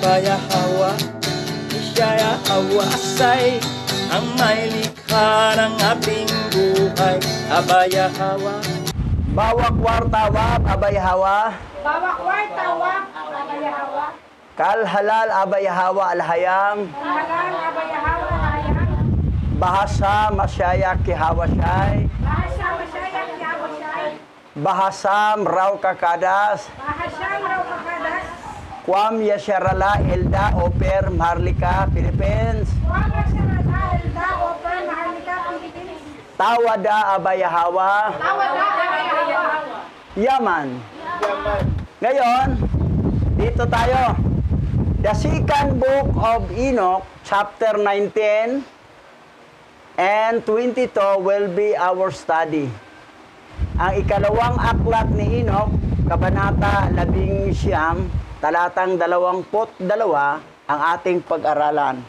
abaya hawa, Isaya hawasay, ang may likha ng ating buhay, abaya hawa. Bawak wartawak, abay hawa. Bawak wartawak, abayahawa. Kal halal, abay hawa alhayang. Halal, abayahawa, hayang. Bahasa masyayak kihawasay. Bahasa masyayak kiyawasay. Bahasam raw kakadas. Bahasa raw kakadas. Kwam yasyarala Elda Oper Marlika, Philippines. Wala sa radahil da open mahalika Pilipinas. Tawada abay hawa. Tawala, abayahawa. Yaman. Ngayon, dito tayo. The second book of Enoch, chapter 19 and 22 will be our study. Ang ikalawang aklat ni Enoch, kabanata 11, talatang 22, ang ating pag-aralan.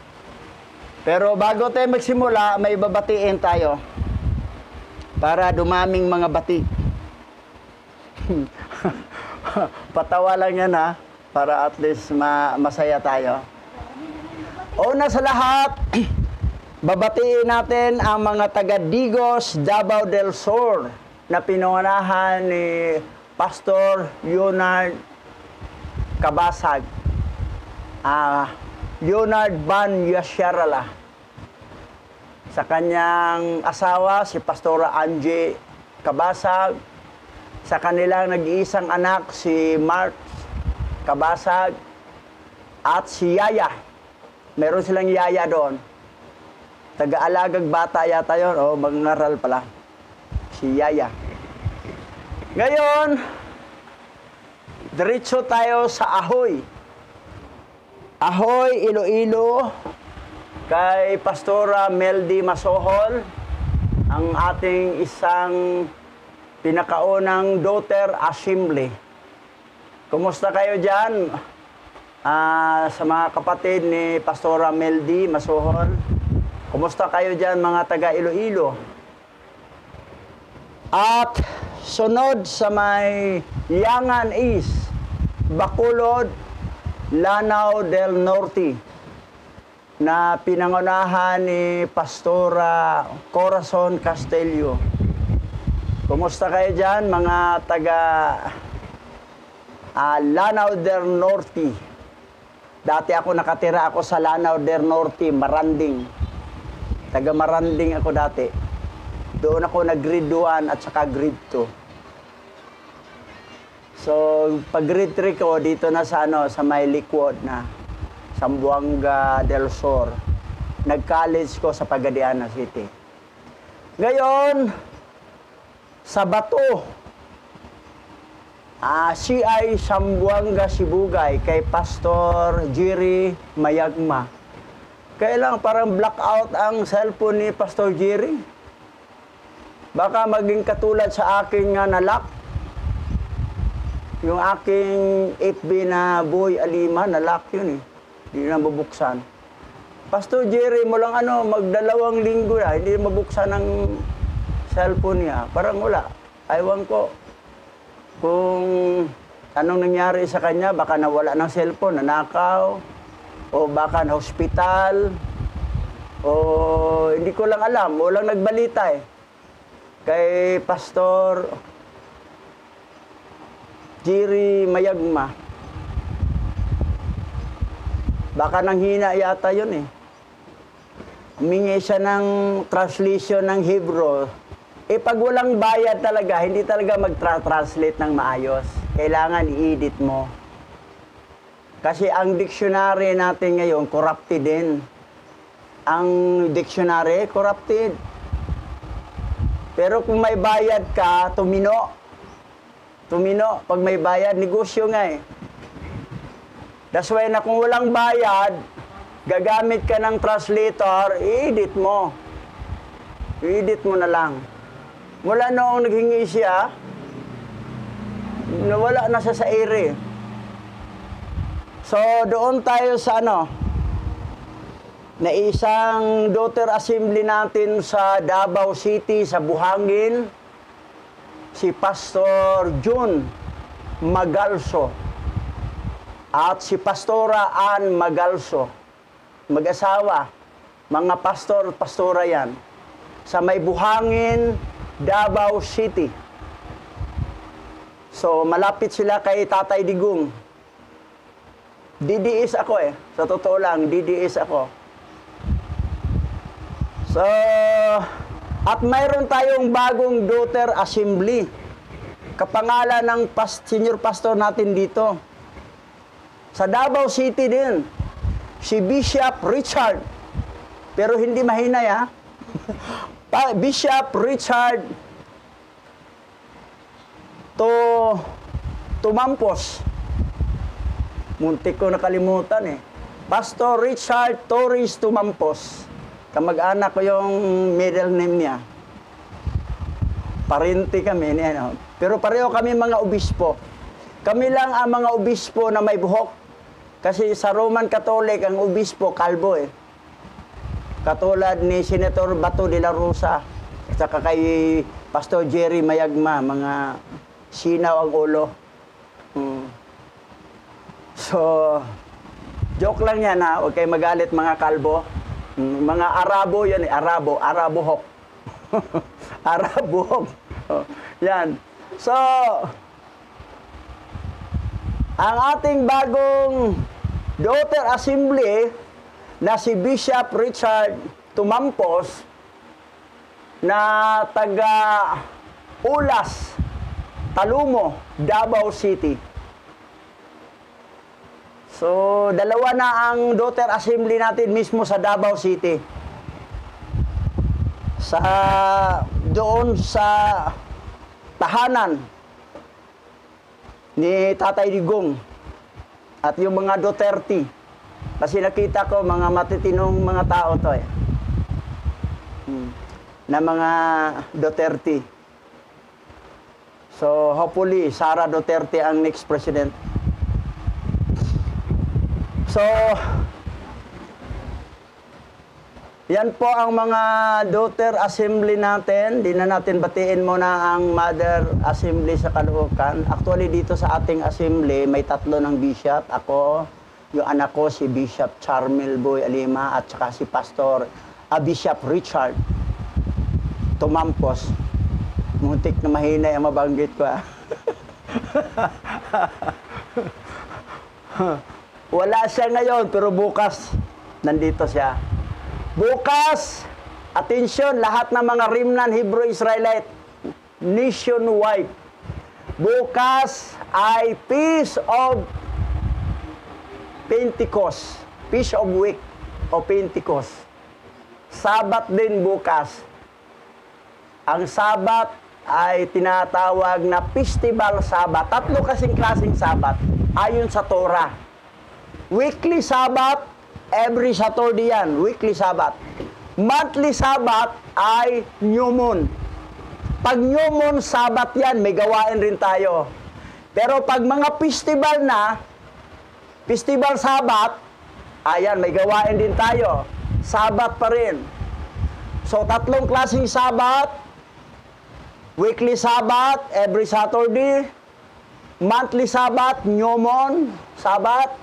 Pero bago tayo magsimula, may babatiin tayo para dumaming mga bati. Patawa lang yan ha, para at least masaya tayo. Una sa lahat, babatiin natin ang mga taga Digos, Davao del Sur na pinungunahan ni Pastor Leonard Cabasag. Leonard Van Yasyarala. Sa kanyang asawa, si Pastora Angie Cabasag. Sa kanilang nag-iisang anak, si Mark Cabasag at si Yaya. Meron silang Yaya doon. Taga-alagag bata yata yun, o mag-ngaral pala. Si Yaya. Ngayon, diretso tayo sa Ahoy. Ahoy, Iloilo, kay Pastora Meldy Masohol, ang ating isang pinakaunang daughter assembly. Kumusta kayo dyan? Sa mga kapatid ni Pastora Meldy Masohol, kumusta kayo dyan mga taga Iloilo? At sunod sa may Yangan East, Bacolod, Lanao del Norte, na pinangunahan ni Pastora Corazon Castelio. Kumusta kayo dyan, mga taga Lanao del Norte? Dati ako nakatira ako sa Lanao del Norte, Maranding. Taga Maranding ako dati. Doon ako nag-grade 1 at saka grade 2. So, pag grade 3 ko, dito na sa, sa may Liquid na, Zamboanga del Sur. Nag-college ko sa Pagadiana City. Ngayon, sa Bato, CI Zamboanga Sibugay, kay Pastor Jerry Mayagma. Kailang parang blackout ang cellphone ni Pastor Jerry. Baka maging katulad sa akin nga na-lock. Yung aking FB na Boy Alima, na-lock yun eh. Hindi na mabuksan. Pastor Jerry mo lang magdalawang linggo na, hindi mabuksan ang cellphone niya. Parang wala. Aywan ko kung anong nangyari sa kanya. Baka nawala ng cellphone, nanakaw, o baka na hospital, o hindi ko lang alam. Walang nagbalita eh. Kay Pastor Jerry Mayagma. Baka nanghina yata yun eh. Humingi siya ng translation ng Hebrew. Pag walang bayad talaga, hindi talaga mag-translate ng maayos. Kailangan i-edit mo. Kasi ang dictionary natin ngayon, corrupted din. Ang dictionary, corrupted. Pero kung may bayad ka, tumino. Tumino. Pag may bayad, negosyo nga eh. That's why na kung walang bayad, gagamit ka ng translator, i-edit mo. I-edit mo na lang. Mula noong naghingi siya, nawala na siya sa ere. So, doon tayo sa na isang daughter assembly natin sa Davao City, sa Buhangin, si Pastor June Magalso. at si Pastora Ann Magalso. Mag-asawa, mga pastora yan, sa May Buhangin, Davao City. So, malapit sila kay Tatay Digong. DDS ako sa totoo lang, DDS ako. So, at mayroon tayong bagong daughter assembly. Kapangalan ng senior pastor natin dito. Sa Davao City din, si Bishop Richard. Pero hindi mahinay Bishop Richard Tumampos. Muntik ko nakalimutan Pastor Richard Torres Tumampos. Kamag-anak ko yung middle name niya. Parente kami niya. Pero pareho kami mga obispo. Kami lang ang mga obispo na may buhok. Kasi sa Roman Catholic, ang obispo, kalbo Katulad ni Senator Bato de la Rosa. At saka kay Pastor Jerry Mayagma, mga sinaw ang ulo. So, joke lang yan huwag kayo magalit mga kalbo. Mga Arabo yan Arabohok. Arabohok. Yan. So, ang ating bagong daughter assembly na si Bishop Richard Tumampos na taga Ulas, Talumo, Davao City. So, dalawa na ang daughter assembly natin mismo sa Davao City. Doon sa tahanan ni Tatay Digong at yung mga Duterte. Kasi nakita ko mga matitinong mga tao to na mga Duterte. So, hopefully, Sara Duterte ang next president. So, yan po ang mga daughter assembly natin. Di na natin batiin muna ang mother assembly sa Caloocan. Actually, dito sa ating assembly, may 3 ng bishop. Ako, yung anak ko, si Bishop Charmel Boy Alima, at saka si Pastor Bishop Richard Tumampos. Muntik na mahina yung mabanggit ko. Wala siya ngayon, pero bukas, nandito siya. Bukas, atensyon, lahat ng mga Remnant Hebrew Israelite, nationwide. Bukas ay Feast of Pentecost, Feast of Week o Pentecost. Sabat din bukas. Ang Sabat ay tinatawag na Festival Sabat. 3 kasing klaseng Sabat ayon sa Torah. Weekly Sabbath, every Saturday yan, weekly Sabbath. Monthly Sabbath ay New Moon. Pag New Moon Sabbath yan, may gawain rin tayo. Pero pag mga festival na, Festival Sabbath, ayan, may gawain din tayo. Sabbath pa rin. So, 3 klaseng Sabbath, weekly Sabbath, every Saturday, monthly Sabbath, New Moon Sabbath,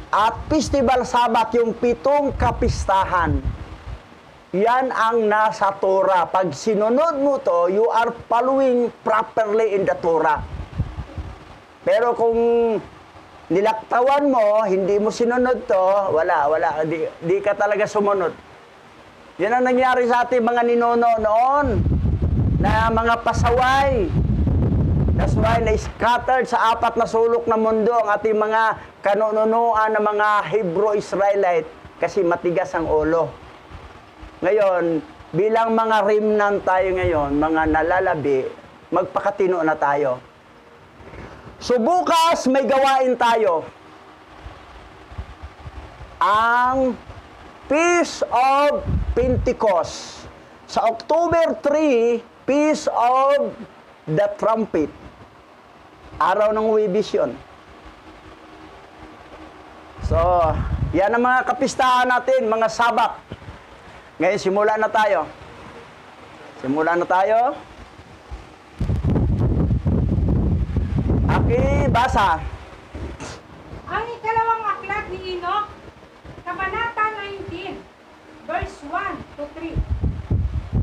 at Festival Sabbath, yung 7 kapistahan. Yan ang nasa Torah. Pag sinunod mo to, you are following properly in the Torah. Pero kung nilaktawan mo, hindi mo sinunod to, wala. Di ka talaga sumunod. Yan ang nangyari sa ating mga ninuno noon, na mga pasaway. That's why na-scattered sa 4 na sulok ng mundo ang ating mga kanununuan ng mga Hebrew Israelite kasi matigas ang ulo. Ngayon, bilang mga remnant tayo ngayon, mga nalalabi, magpakatino na tayo. So bukas may gawain tayo. Ang Feast of Pentecost. Sa October 3, Feast of the Trumpet. Araw ng Vision. So, yan ang mga kapistahan natin, mga Sabat. Ngayon, simula na tayo. Aki, basa. Ang ikalawang aklat ni Enoch, Kabanata 19, verse 1 to 3.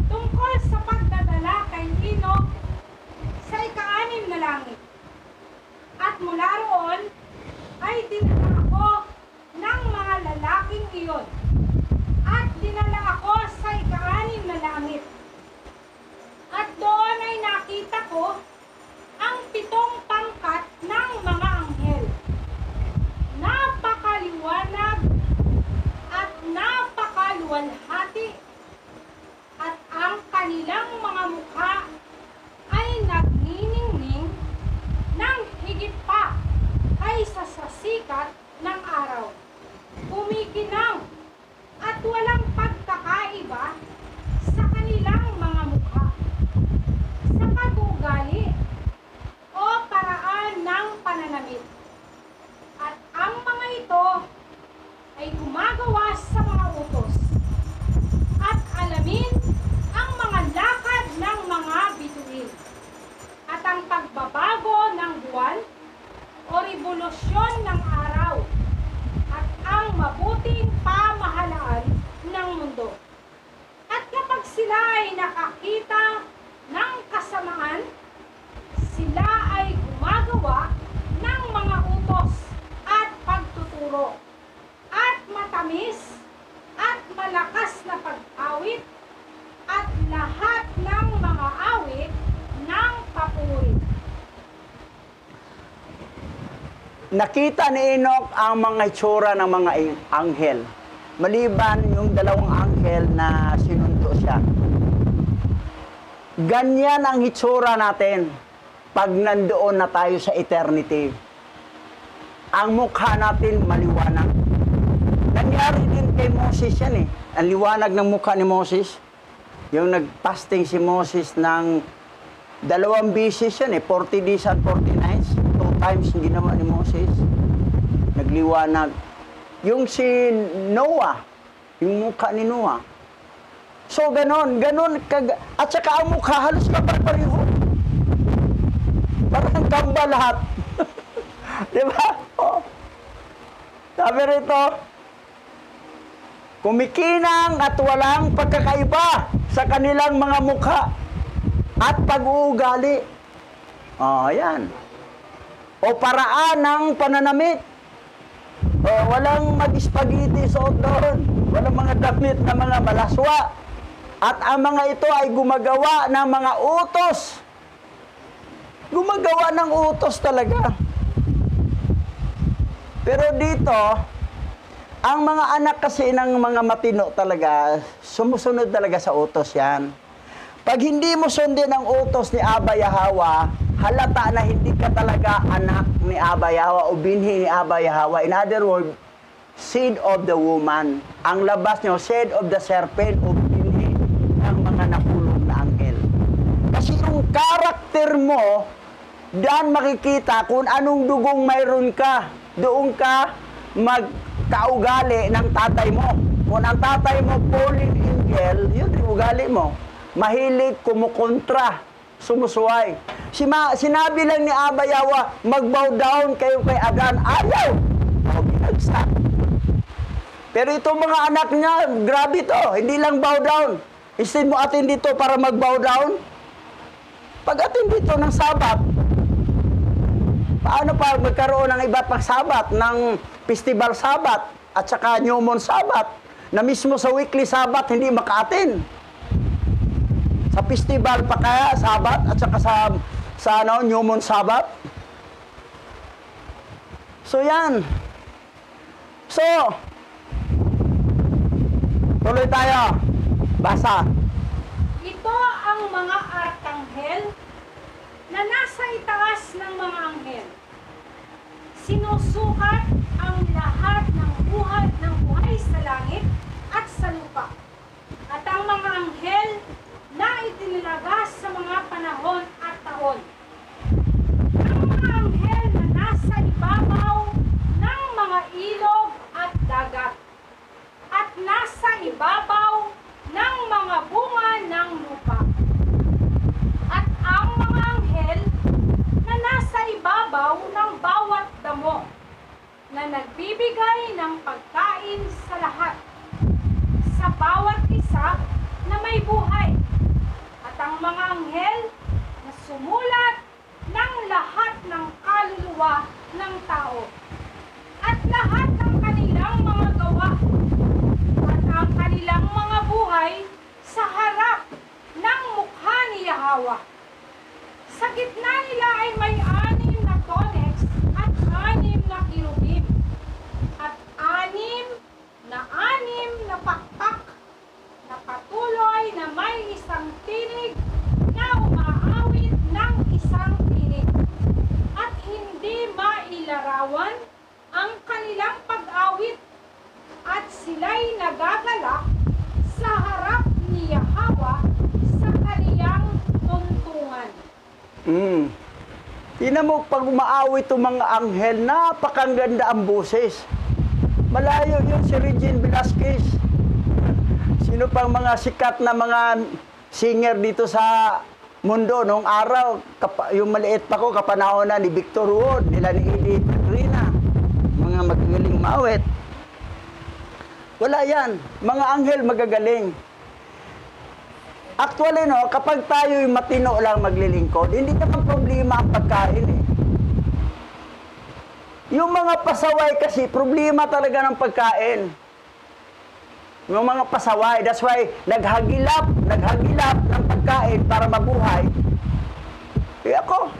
Tungkol sa pagdadala kay Enoch sa ika-6 na langit. At mula roon ay dinala ako ng mga lalaking iyon. At dinala ako sa ika-6 na langit. At doon ay nakita ko ang 7 pangkat ng mga anghel. Napakaliwanag at napakaluwalhati. At ang kanilang mga mukha ay nagniningning ng higit pa kaysa sa sikat ng araw. Kumikinang at walang pagkakaiba sa kanilang mga mukha, sa pag-uugali o paraan ng pananamit. At ang mga ito ay gumagawa sa mga utos at alamin ang mga lakad ng mga bituin at ang pagbabago ng buwan o revolusyon ng araw at ang mabuting pamahalaan ng mundo. At kapag sila ay nakakita ng kasamaan, sila ay gumagawa ng mga utos at pagtuturo at matamis at malakas na pag-awit at lahat ng mga awit ng papuri. Nakita ni Enoch ang mga itsura ng mga anghel. Maliban yung 2 anghel na sinundo siya. Ganyan ang itsura natin pag nandoon na tayo sa eternity. Ang mukha natin maliwanag. Nangyari din kay Moses yan eh. Ang liwanag ng mukha ni Moses. Yung nagpasting si Moses ng 2 beses yan eh. 40 days and 40 nights. 2 times yung ginawa ni Moses. Nagliwanag. Yung si Noah. Yung mukha ni Noah. So, ganon. At saka ang mukha halos kapareho. Parang kamba lahat. Di ba? Oh. Sabi rito, kumikinang at walang pagkakaiba sa kanilang mga mukha at pag-uugali. Oh, yan. O paraan ng pananamit. O, walang mag-spaghetti suot doon. Walang mga damit na mga malaswa. At ang mga ito ay gumagawa ng mga utos. Gumagawa ng utos talaga. Pero dito, ang mga anak kasi ng mga matino talaga, sumusunod talaga sa utos yan. Pag hindi mo sundin ang utos ni Abba Yahweh, halata na hindi ka talaga anak ni Abba Yahweh o binhi ni Abba Yahweh. In other words, seed of the woman. Ang labas nyo, seed of the serpent o binhi ng mga nakulong na anghel. Kasi yung karakter mo, daan makikita kung anong dugong mayroon ka. Doon ka magkaugali ng tatay mo. Kung ang tatay mo fallen angel, yun yung ugali mo. Mahilig, kumukontra, sumusuway. Sinabi lang ni Abba Yahweh, mag-bow down kayo kay Agan. Ayaw! O, binagsak. Pero itong mga anak niya, grabe to. Hindi lang bow down. Instead mo atin dito para mag-bow down. Pag atin dito ng Sabat, paano pa magkaroon ng iba't pang Sabat, ng festival Sabat, at saka New Moon Sabat, na mismo sa weekly Sabat hindi makaatin. Sa festival pa kaya, Sabat, at saka sa New Moon Sabat. So yan. So, tuloy tayo. Basa. Ito ang mga arkanghel na nasa itaas ng mga anghel. Sinusukat ang lahat ng buhay sa langit at sa lupa. At ang mga anghel na itinilagas sa mga panahon at taon. Ang mga anghel na nasa ibabaw ng mga ilog at dagat. At nasa ibabaw ng mga bunga ng lupa. At ang mga anghel na nasa ibabaw ng bawat damo na nagbibigay ng pagkain sa lahat, sa bawat isa na may buhay, at ang mga anghel na sumulat ng lahat ng kaluluwa ng tao, at lahat ng kanilang mga gawa, at ang kanilang mga buhay sa harap ng mukha ni Yahweh. Sa gitna nila ay may 6 na onyx at 6 na kirubim, at 6 na pakpak na patuloy na may isang tinig na umaawit ng isang tinig, at hindi mailarawan ang kanilang pag-awit, at sila'y nagagalak sa harap ni Yahweh sa kaniyang tuntungan. Tingnan mo, pag umaawit itong mga anghel, napakaganda ang boses. Malayo yun si Regine Velasquez. Sino pang mga sikat na mga singer dito sa mundo noong araw, yung maliit pa ko, kapanahon na ni Victor Wood, nila ni Edith Rina, mga magagaling maawit. Wala yan. Mga anghel magagaling. Actually, no, kapag tayo'y matino lang maglilingkod, hindi naman problema ang pagkain eh. Yung mga pasaway kasi, problema talaga ng pagkain. Yung mga pasaway, that's why naghagilap ng pagkain para mabuhay. Eh ako,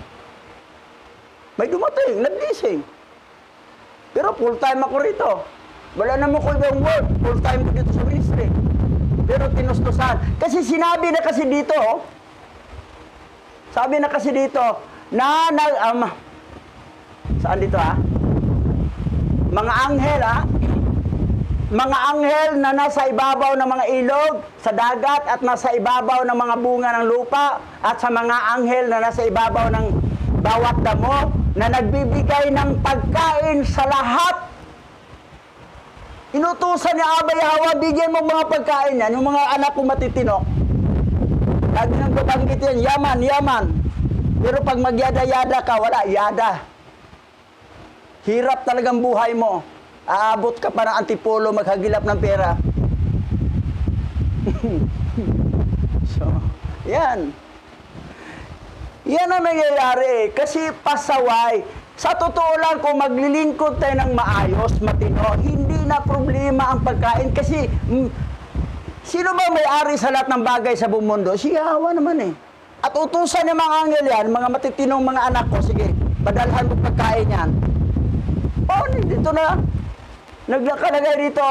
may dumating, naglising. Pero full-time ako rito. Wala naman ko ibang work, full-time ko dito sa ministry. Pero tinustusan. Kasi sinabi na kasi dito, sabi na kasi dito, saan dito mga anghel mga anghel na nasa ibabaw ng mga ilog, sa dagat, at nasa ibabaw ng mga bunga ng lupa, at sa mga anghel na nasa ibabaw ng bawat damo, na nagbibigay ng pagkain sa lahat. Inutusan ni Abba Yahweh, bigyan mo mga pagkain yan, yung mga anak kong matitino. Lagi nang babanggit yan, yaman, yaman. Pero pag magyada-yada ka, wala, yada. Hirap talagang buhay mo. Aabot ka pa ng antipolo, maghagilap ng pera. So, yan. Yan ang nangyayari. Kasi pasaway. Sa totoo lang, kung maglilingkod tayo ng maayos, matino, hindi na problema ang pagkain. Kasi, sino ba may-ari sa lahat ng bagay sa buong mundo? Si Yahweh naman eh. At utusan ng mga anghel yan, mga matitinong mga anak ko, sige, padalhan mo pagkain yan. Oh, dito na. Naglakalagay dito,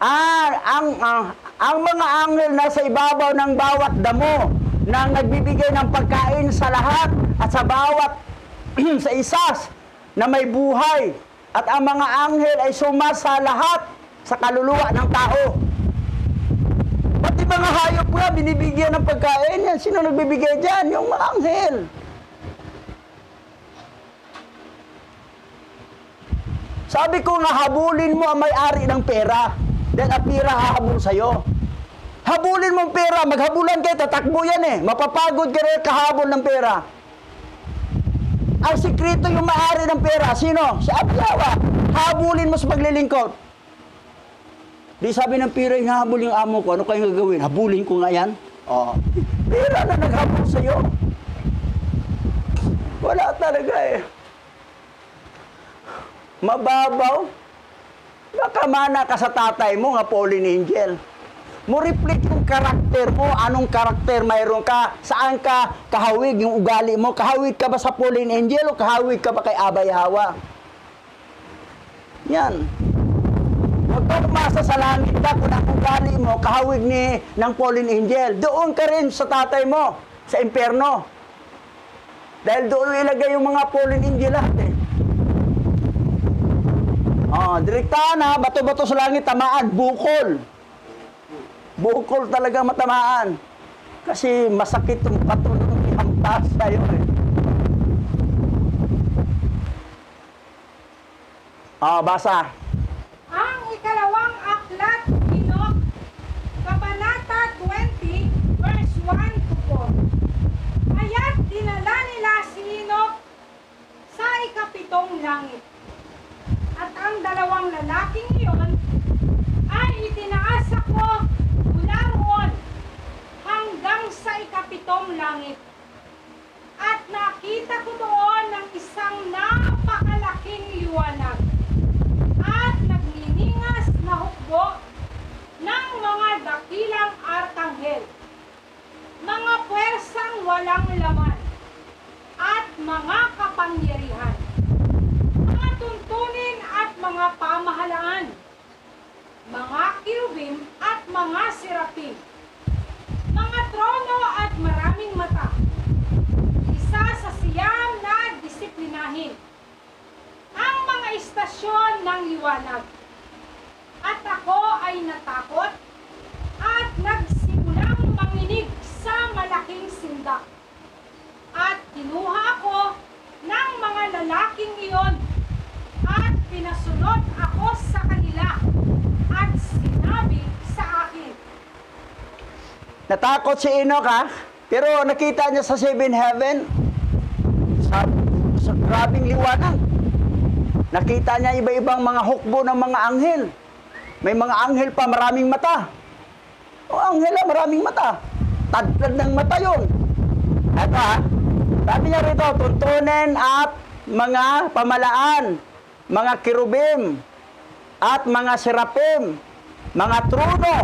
ang mga anghel nasa ibabaw ng bawat damo na nagbibigay ng pagkain sa lahat at sa bawat sa isas na may buhay, at ang mga anghel ay sumasa lahat sa kaluluwa ng tao. Pati mga hayop nga binibigyan ng pagkain yan. Sino nagbibigay dyan? Yung mga anghel. Sabi ko nga, habulin mo ang may-ari ng pera, dahil ang pera hahabol sa'yo. Habulin mo ang pera, maghabulan kayo, tatakbo yan eh. Mapapagod ka rin kahabol ng pera. Ang sikreto yung may-ari ng pera, sino? Si Abba Yahweh. Habulin mo sa paglilingkod. Di sabi ng pera, hinahabol yung amo ko, ano kayong gagawin? Habulin ko nga yan. Oh. Pera na naghabol sa'yo. Wala talaga eh. Mababaw. Baka mana ka sa tatay mo nga fallen angel. Mo reflect yung karakter mo, anong karakter mayroon ka, saan ka kahawig yung ugali mo, kahawig ka ba sa fallen angel o kahawig ka ba kay Abba Yahweh? Yan. Huwag ka umasa sa langit ka kung ang ugali mo, kahawig ng fallen angel. Doon ka rin sa tatay mo, sa impyerno. Dahil doon ilagay yung mga fallen angel lahat eh. Direktahan na, bato-bato sa langit, tamaan, bukol. Bukol talaga matamaan. Kasi masakit yung bato ng ihampas sa'yo eh. Basa. Ang ikalawang aklat, Enoch, Kabanata 20, verse 1 to 4. Kaya't dinala nila si Enoch sa ikapitong langit. ng liwanag. At ako ay natakot at nagsimulang manginig sa malaking sindak. At kinuha ako ng mga lalaking iyon at pinasunod ako sa kanila at sinabi sa akin. Natakot si Enoch, ha? Pero nakita niya sa seven heaven, sa grabing liwanag. Nakita niya iba-ibang mga hukbo ng mga anghel. May mga anghel pa, maraming mata. O, anghel na maraming mata. Tadlad ng mata yun. Eto, ha? Sabi niya rito, tuntunin at mga pamalaan, mga kirubim, at mga serapim, mga trono.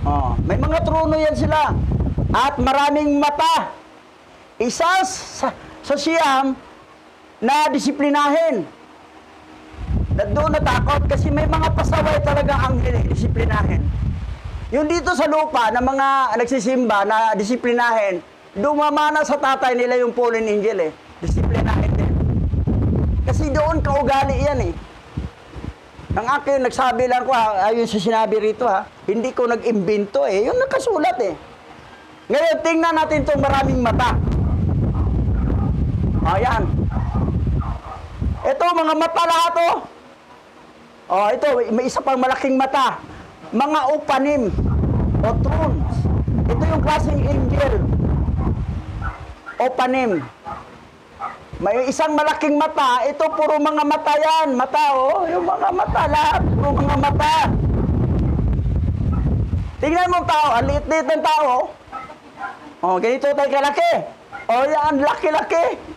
Oh, may mga trono yan sila. At maraming mata. Isa sa siyam na disiplinahin. Na doon natakot kasi may mga pasaway talaga anghel disiplinahin. Yung dito sa lupa na mga nagsisimba na disiplinahin, dumamana sa tatay nila yung fallen angel Disiplinahin din. Kasi doon kaugali yan Ang akin, nagsabi lang ko ayun sa sinabi rito hindi ko nag-imbento yung nakasulat Ngayon, tingnan natin itong maraming mata. Ayan. Ito, mga mata lahat ito, may isa pang malaking mata. Mga upanim o thrones. Ito yung klaseng angel. Upanim. May isang malaking mata. Ito, puro mga mata yan. Mata, yung mga mata lahat. Puro mga mata. Tingnan mo tao, ang liit-liit ng tao. Ganito tayo kalaki. Yan, laki-laki.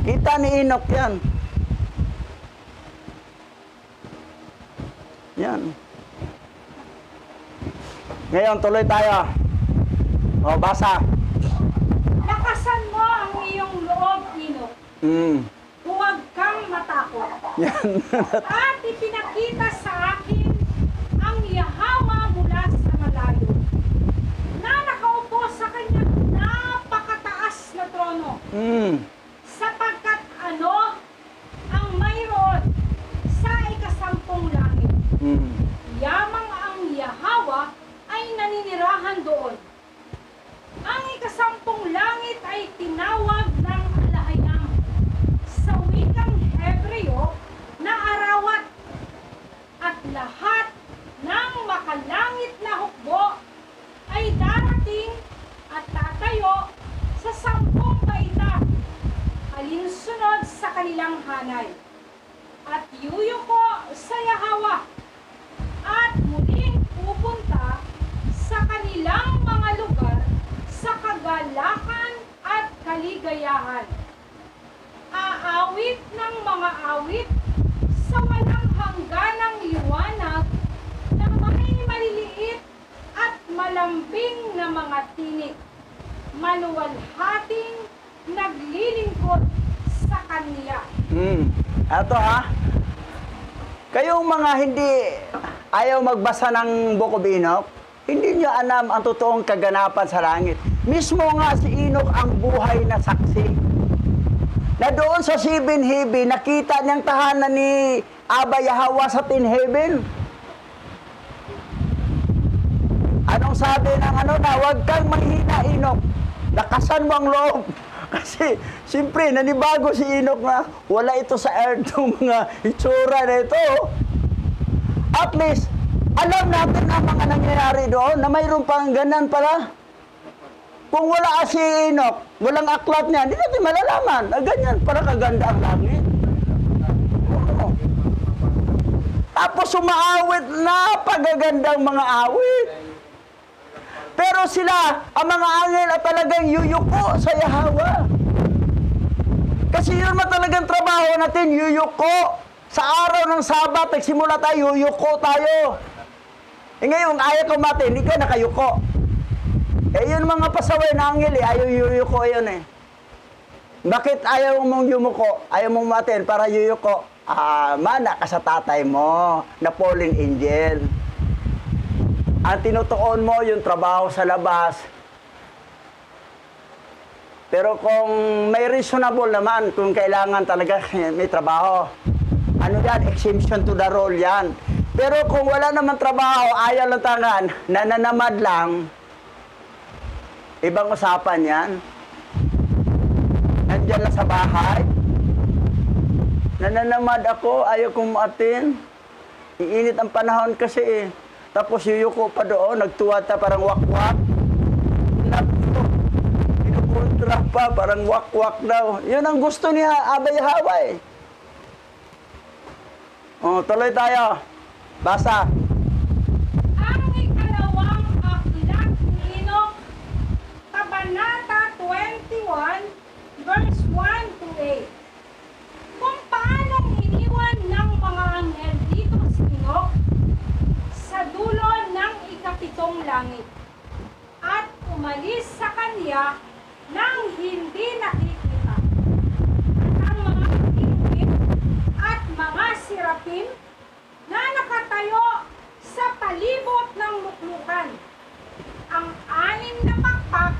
Kita ni Enoch yan. Yan. Ngayon, tuloy tayo. Basa. Lakasan mo ang iyong loob, Enoch. Huwag kang matakot. Yan. At ipinakita sa akin ang Yahweh mula sa malayo, na nakaupo sa kanyang napakataas na trono. Sapagkat ang mayroon sa ikasampung langit. Yamang ang Yahweh ay naninirahan doon. Ang ikasampung langit ay tinawag ng alahayam sa wikang Hebreo na arawat, at lahat ng makalangit na hukbo ay darating at tatayo sa 10 baita, alinsunod sa kanilang hanay, at yuyuko sa Yahweh, at muling pupunta sa kanilang mga lugar sa kagalakan at kaligayahan. Aawit ng mga awit sa walang hangganang liwanag na may maliliit at malambing na mga tinik, maluwalhating naglilingkod sa kanila. Ito kayong mga hindi ayaw magbasa ng Book of Enoch, hindi nyo alam ang totoong kaganapan sa langit. Mismo nga si Enoch ang buhay na saksi. Na doon sa 7 heaven, nakita niyang tahanan ni Abba Yahweh sa 10 heaven. Anong sabi ng huwag kang manghina, Enoch. Lakasan mo ang loob. Kasi, siyempre, nanibago si Enoch na wala ito sa earth ng mga itsura na ito. At least, alam natin ang mga nangyayari doon na mayroon pang ganan pala. Kung wala si Enoch, walang aklat niya, hindi natin malalaman. Ganyan, para kaganda ang langit. Tapos sumaawit, napagagandang mga awit. Pero sila, ang mga anghel at talagang yuyuko sa Yahweh. Kasi yun man talagang trabaho natin, yuyuko. Sa araw ng Sabat, nagsimula tayo, yuyuko tayo. Ngayon, ayaw kumati, hindi ka nakayuko. Yun mga pasaway na anghel, ayaw yuyuko yun Bakit ayaw mong yumuko? Ayaw mong matin para yuyuko? Mana ka sa tatay mo, na fallen angel. Ang tinutuon mo yung trabaho sa labas. Pero kung may reasonable naman, kung kailangan talaga may trabaho, ano yan, exemption to the rule yan. Pero kung wala naman trabaho, ayaw lang tangan, nananamad lang, ibang usapan yan. Nandyan lang sa bahay. Nananamad ako, ayaw kong maatin. Iinit ang panahon kasi eh. Tapos yuyuko pa doon, nagtuwata parang wakwak. Pinukontra pa, parang wakwak daw. Yun ang gusto niya, Abay Hawa eh. Tuloy tayo. Basa. Ang ikalawang aklat ni Enoch, Kabanata 21, verse 1 to 8. Kung paanong iniwan ng mga anghel dito si Enoch sa dulo ng ikapitong langit at umalis sa kanya nang hindi nakikita. At ang mga tingin at mga sirapim na nakatayo sa palibot ng luklukan. Ang anim na pakpak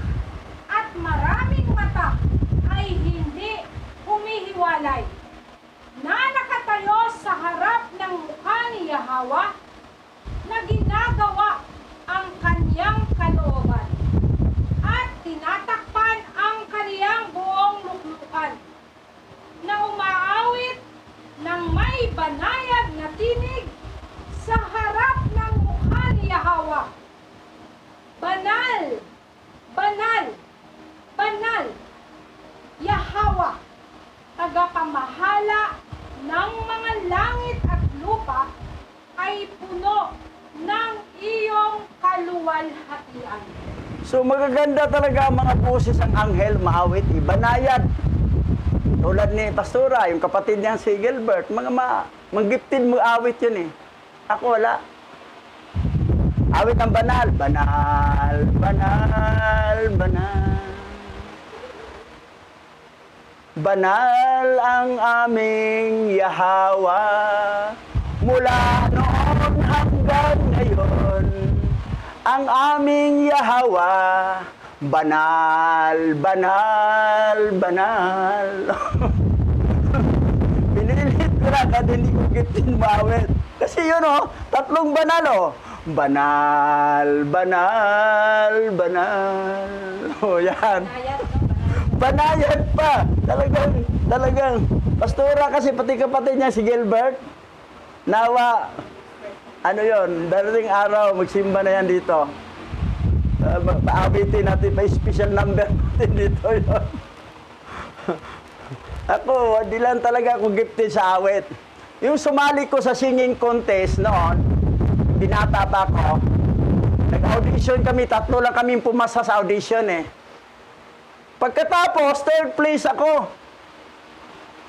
at maraming mata ay hindi humihiwalay, na nakatayo sa harap ng mukha ni Yahweh, na ginagawa ang kaniyang kalooban at tinatakpan ang kaniyang buong luklukan, na umaawit ng may banayad na tinig sa harap ng mukha ni Yahweh. Banal, banal, banal, Yahweh, tagapamahala ng mga langit at lupa, ay puno ng iyong kaluwalhatian. So magaganda talaga ang mga boses ng anghel, maawit, ibanayad. Tulad ni Pastora, yung kapatid niya si Gilbert, mag-gifted mo awit yun eh. Ako wala. Awit ang banal. Banal, banal, banal. Banal ang aming Yahweh, mula noon hanggang ngayon. Ang aming Yahweh, banal, banal, banal. Pinilit ko na kahit hindi ko giftin mawit. Kasi yun tatlong banal Banal, banal, banal. Yan. Banayad pa. Talagang. Pastora kasi pati kapatid niya si Gilbert. Nawa, darating araw, magsimba na yan dito. Paabitin natin, may special number natin dito yun. Ako, di lang talaga ako gifted sa awit. Yung sumali ko sa singing contest noon, binata pa ako, nag-audition kami, 3 lang kami pumasa sa audition eh. Pagkatapos, 3rd place ako.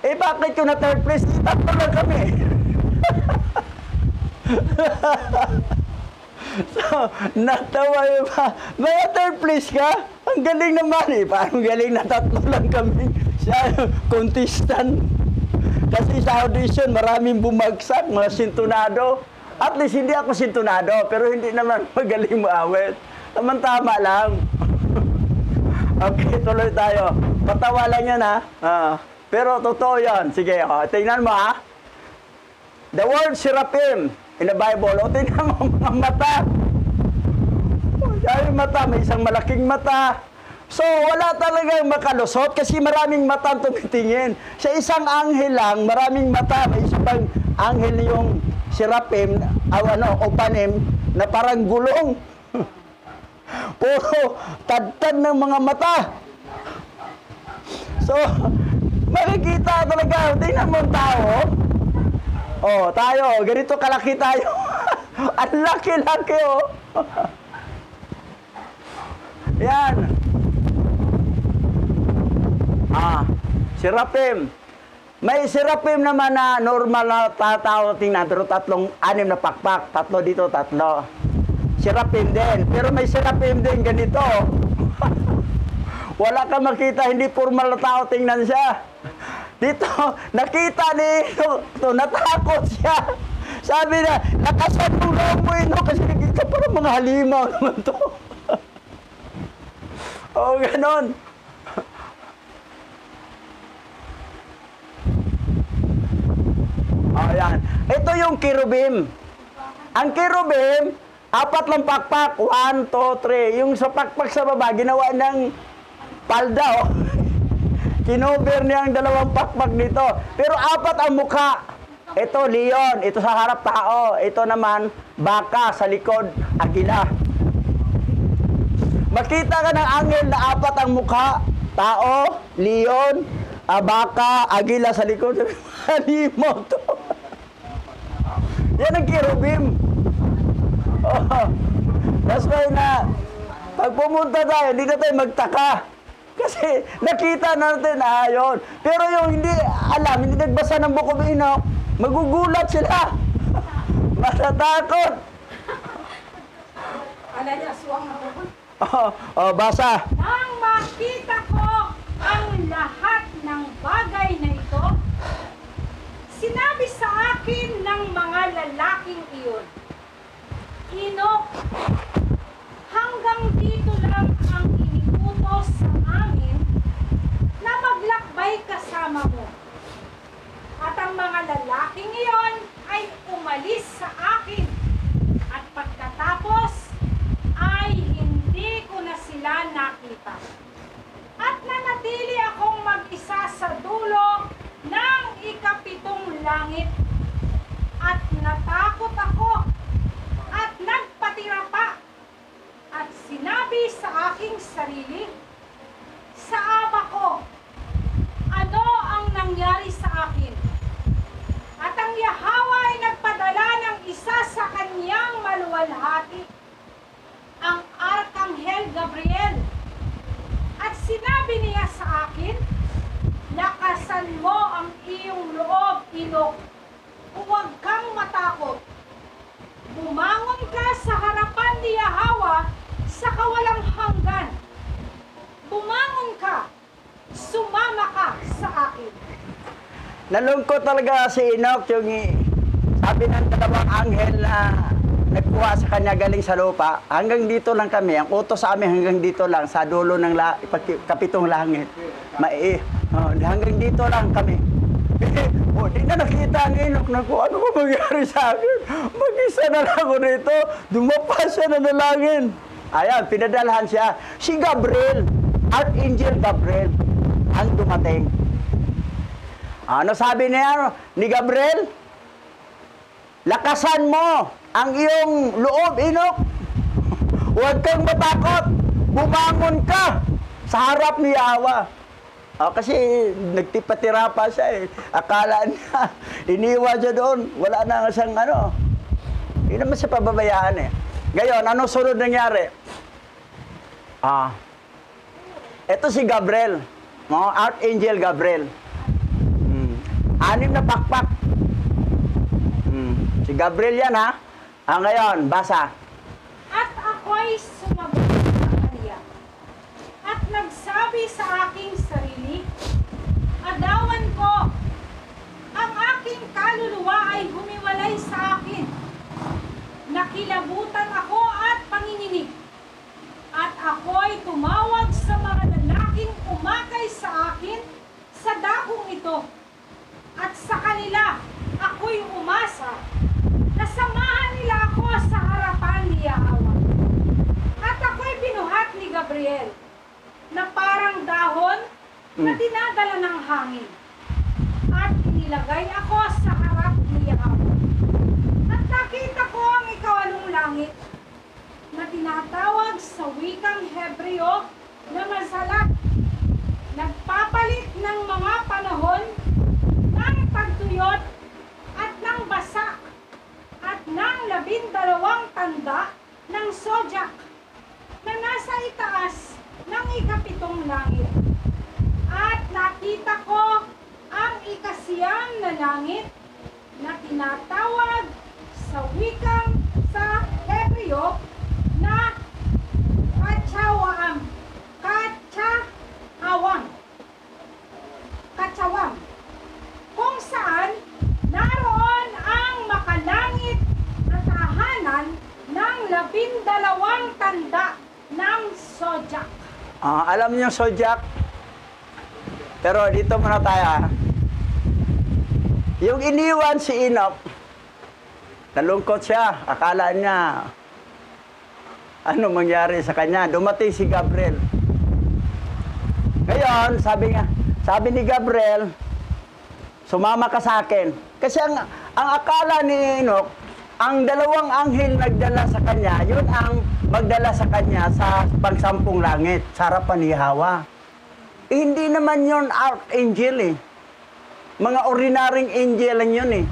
Eh bakit yung na 3rd place? 3 lang kami. So, natawa yun ba? May 3rd place ka? Ang galing naman eh. Parang galing na 3 lang kami. Siya, contestant. Kasi sa audition, maraming bumagsak, mga sintunado. At least hindi ako sintunado, pero hindi naman magaling maawit. Tama lang. Okay, tuloy tayo. Patawa lang yan ha. Pero totoo yan. Sige, tingnan mo ha. The word seraphim in the Bible. Tingnan mo mga mata. Yung mata, may isang malaking mata. So, wala talagang makalusot kasi maraming mata tumitingin. Sa isang anghel lang, maraming mata. May isang anghel yung seraphim, opanim, na parang gulong. Puro tad-tad ng mga mata. So, makikita talaga. Tingnan mo ang tao. Tayo, ganito kalaki tayo. Ang laki-laki, Yan. Seraphim. May seraphim naman na normal na tao, tingnan, pero 6 na pakpak. 3 dito, 3. Seraphim din. Pero may seraphim din ganito. Wala ka makita, hindi formal na tao, tingnan siya. Dito, nakita ni natakot siya. Sabi na, nakasanulong mo kasi nakita parang mga halimaw naman to. Ganon. Ito yung kerubim. Ang kerubim, 4 lang pakpak. 1, 2, 3. Yung sa pakpak sa baba, ginawa ng palda, oh. Kinover niya ang 2 pakpak dito. Pero 4 ang mukha. Ito, leon. Ito sa harap, tao. Ito naman, baka. Sa likod, agila. Makita ka ng angel na 4 ang mukha. Tao, leon, baka, agila sa likod. Halimo to. Yan ang kerubim. Oh. That's why na, pag pumunta tayo, hindi na tayo magtaka. Kasi nakita natin, yun. Pero yung hindi alam, hindi nagbasa ng Book of Enoch, magugulat sila. Matatakot. Ala niya, suwang ako. Basa. Nang makita ko ang lahat ng bagay na ito, sinabi sa akin ng mga lalaking iyon, Enoch, hanggang dito lang ang iniutos sa amin na maglakbay kasama mo. At ang mga lalaking iyon ay umalis sa akin. At pagkatapos ay hindi ko na sila nakita. At nanatili akong mag-isa sa dulo ng 7th langit. At natakot ako at nagpatira pa. At sinabi sa aking sarili, sa ama ko, ano ang nangyari sa akin? At ang Yahweh ay nagpadala ng isa sa kanyang maluwalhati, ang Arkanghel Gabriel. At sinabi niya sa akin, lakasan mo ang iyong loob, Enoch. Huwag kang matakot. Bumangon ka sa harapan ni Yahweh sa kawalang hanggan. Bumangon ka, sumama ka sa akin. Nalungkot talaga si Enoch yung sabi ng 2 anghel na nagkuha sa kanya galing sa lupa. Hanggang dito lang kami. Ang utos sa amin hanggang dito lang sa dulo ng 7th langit. Hanggang dito lang kami. Di na nakita ang Enoch na kung ano ba mangyari sa akin. Mag-isa na lang ako rito. Dumapas siya na nalangin. Ayan, pinadalhan siya. Si Gabriel, Archangel Gabriel, ang dumating. Ano sabi niya ni Gabriel? Lakasan mo ang iyong loob, Enoch. Huwag kang matakot. Bumangon ka sa harap ni Yahweh. Kasi nagtipatira pa siya eh. Akala niya, iniwan siya doon. Wala na siyang ano. Hindi naman siya pababayaan eh. Ngayon, anong sunod nangyari? Ito si Gabriel. Archangel Gabriel. 6 na pakpak. Si Gabriel yan ha. Ngayon, basa. At ako'y sumagot sa kanya. At nagsabi sa aking sarili, adawan ko, ang aking kaluluwa ay humiwalay sa akin. Nakilabutan ako at panginginig. At ako'y tumawag sa mga lalaking umakay sa akin sa dakong ito. At sa kanila, ako'y umasa na samahan nila ako sa harapan ni Yahweh. At ako'y binuhat ni Gabriel na parang dahon na dinadala ng hangin. At inilagay ako sa harap ni Yahweh. At nakita ko ang 8th langit na tinatawag sa wikang Hebreo na masalat, nagpapalit ng mga panahon ng pagtuyot at ng basa at ng 12 tanda ng Zodiac na nasa itaas ng 7th langit. At nakita ko ang 9 na langit na tinatawag sa wikang sa Hebreo na Katsawam, kung saan naroon ang makalangit na tahanan ng 12 tanda ng Zodiac. Alam niyo yung Zodiac? Pero dito muna tayo. Yung iniwan si Enoch Nalungkot siya. Akala niya, ano mangyari sa kanya. Dumating si Gabriel. Ngayon, sabi ni Gabriel, sumama ka sa akin. Kasi ang akala ni Enoch, ang dalawang anghel nagdala sa kanya, yun ang magdala sa kanya sa pangsampung langit, sa harapan ni Hawa. Hindi naman yun archangel eh. Mga ordinaryong angel lang yun eh.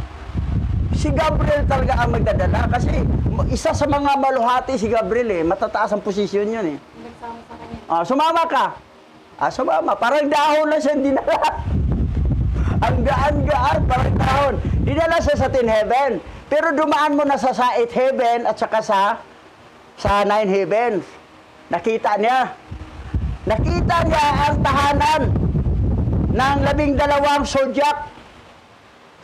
Si Gabriel talaga ang magdadala kasi isa sa mga maluhati si Gabriel eh. Matataas ang posisyon yun eh. Nagsama sa kanya. Sumama ka. Sumama. Parang dahon na siya dinala. Ang gaan-gaan, parang dahon. Dinala siya sa 10 heaven. Pero dumaan mo na sa 8 heaven at saka sa 9 heavens. Nakita niya. Nakita niya ang tahanan ng 12 zodiac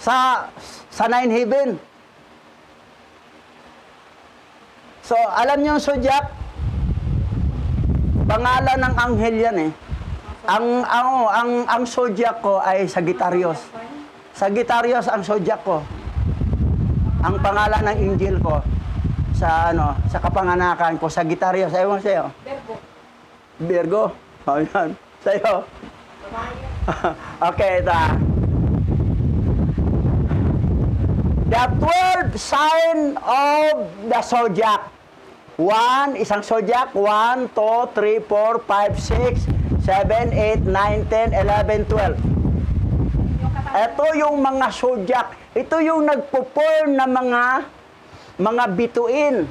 sa 9 heaven. So, alam niyo yung zodiac? Pangalan ng anghel yan eh. Ang zodiac ko ay Sagittarius. Sagittarius ang zodiac ko. Ang pangalan ng angel ko sa kapanganakan ko, Sagittarius. Ewan sa'yo. Virgo. Oh, yan. Sa'yo. Okay, ito. The 12th sign of the zodiac. 1, isang zodiac. 1, 2, 3, 4, 5, 6, 7, 8, 9, 10, 11, 12. Ito yung mga zodiac. Ito yung nagpo-form na mga bituin.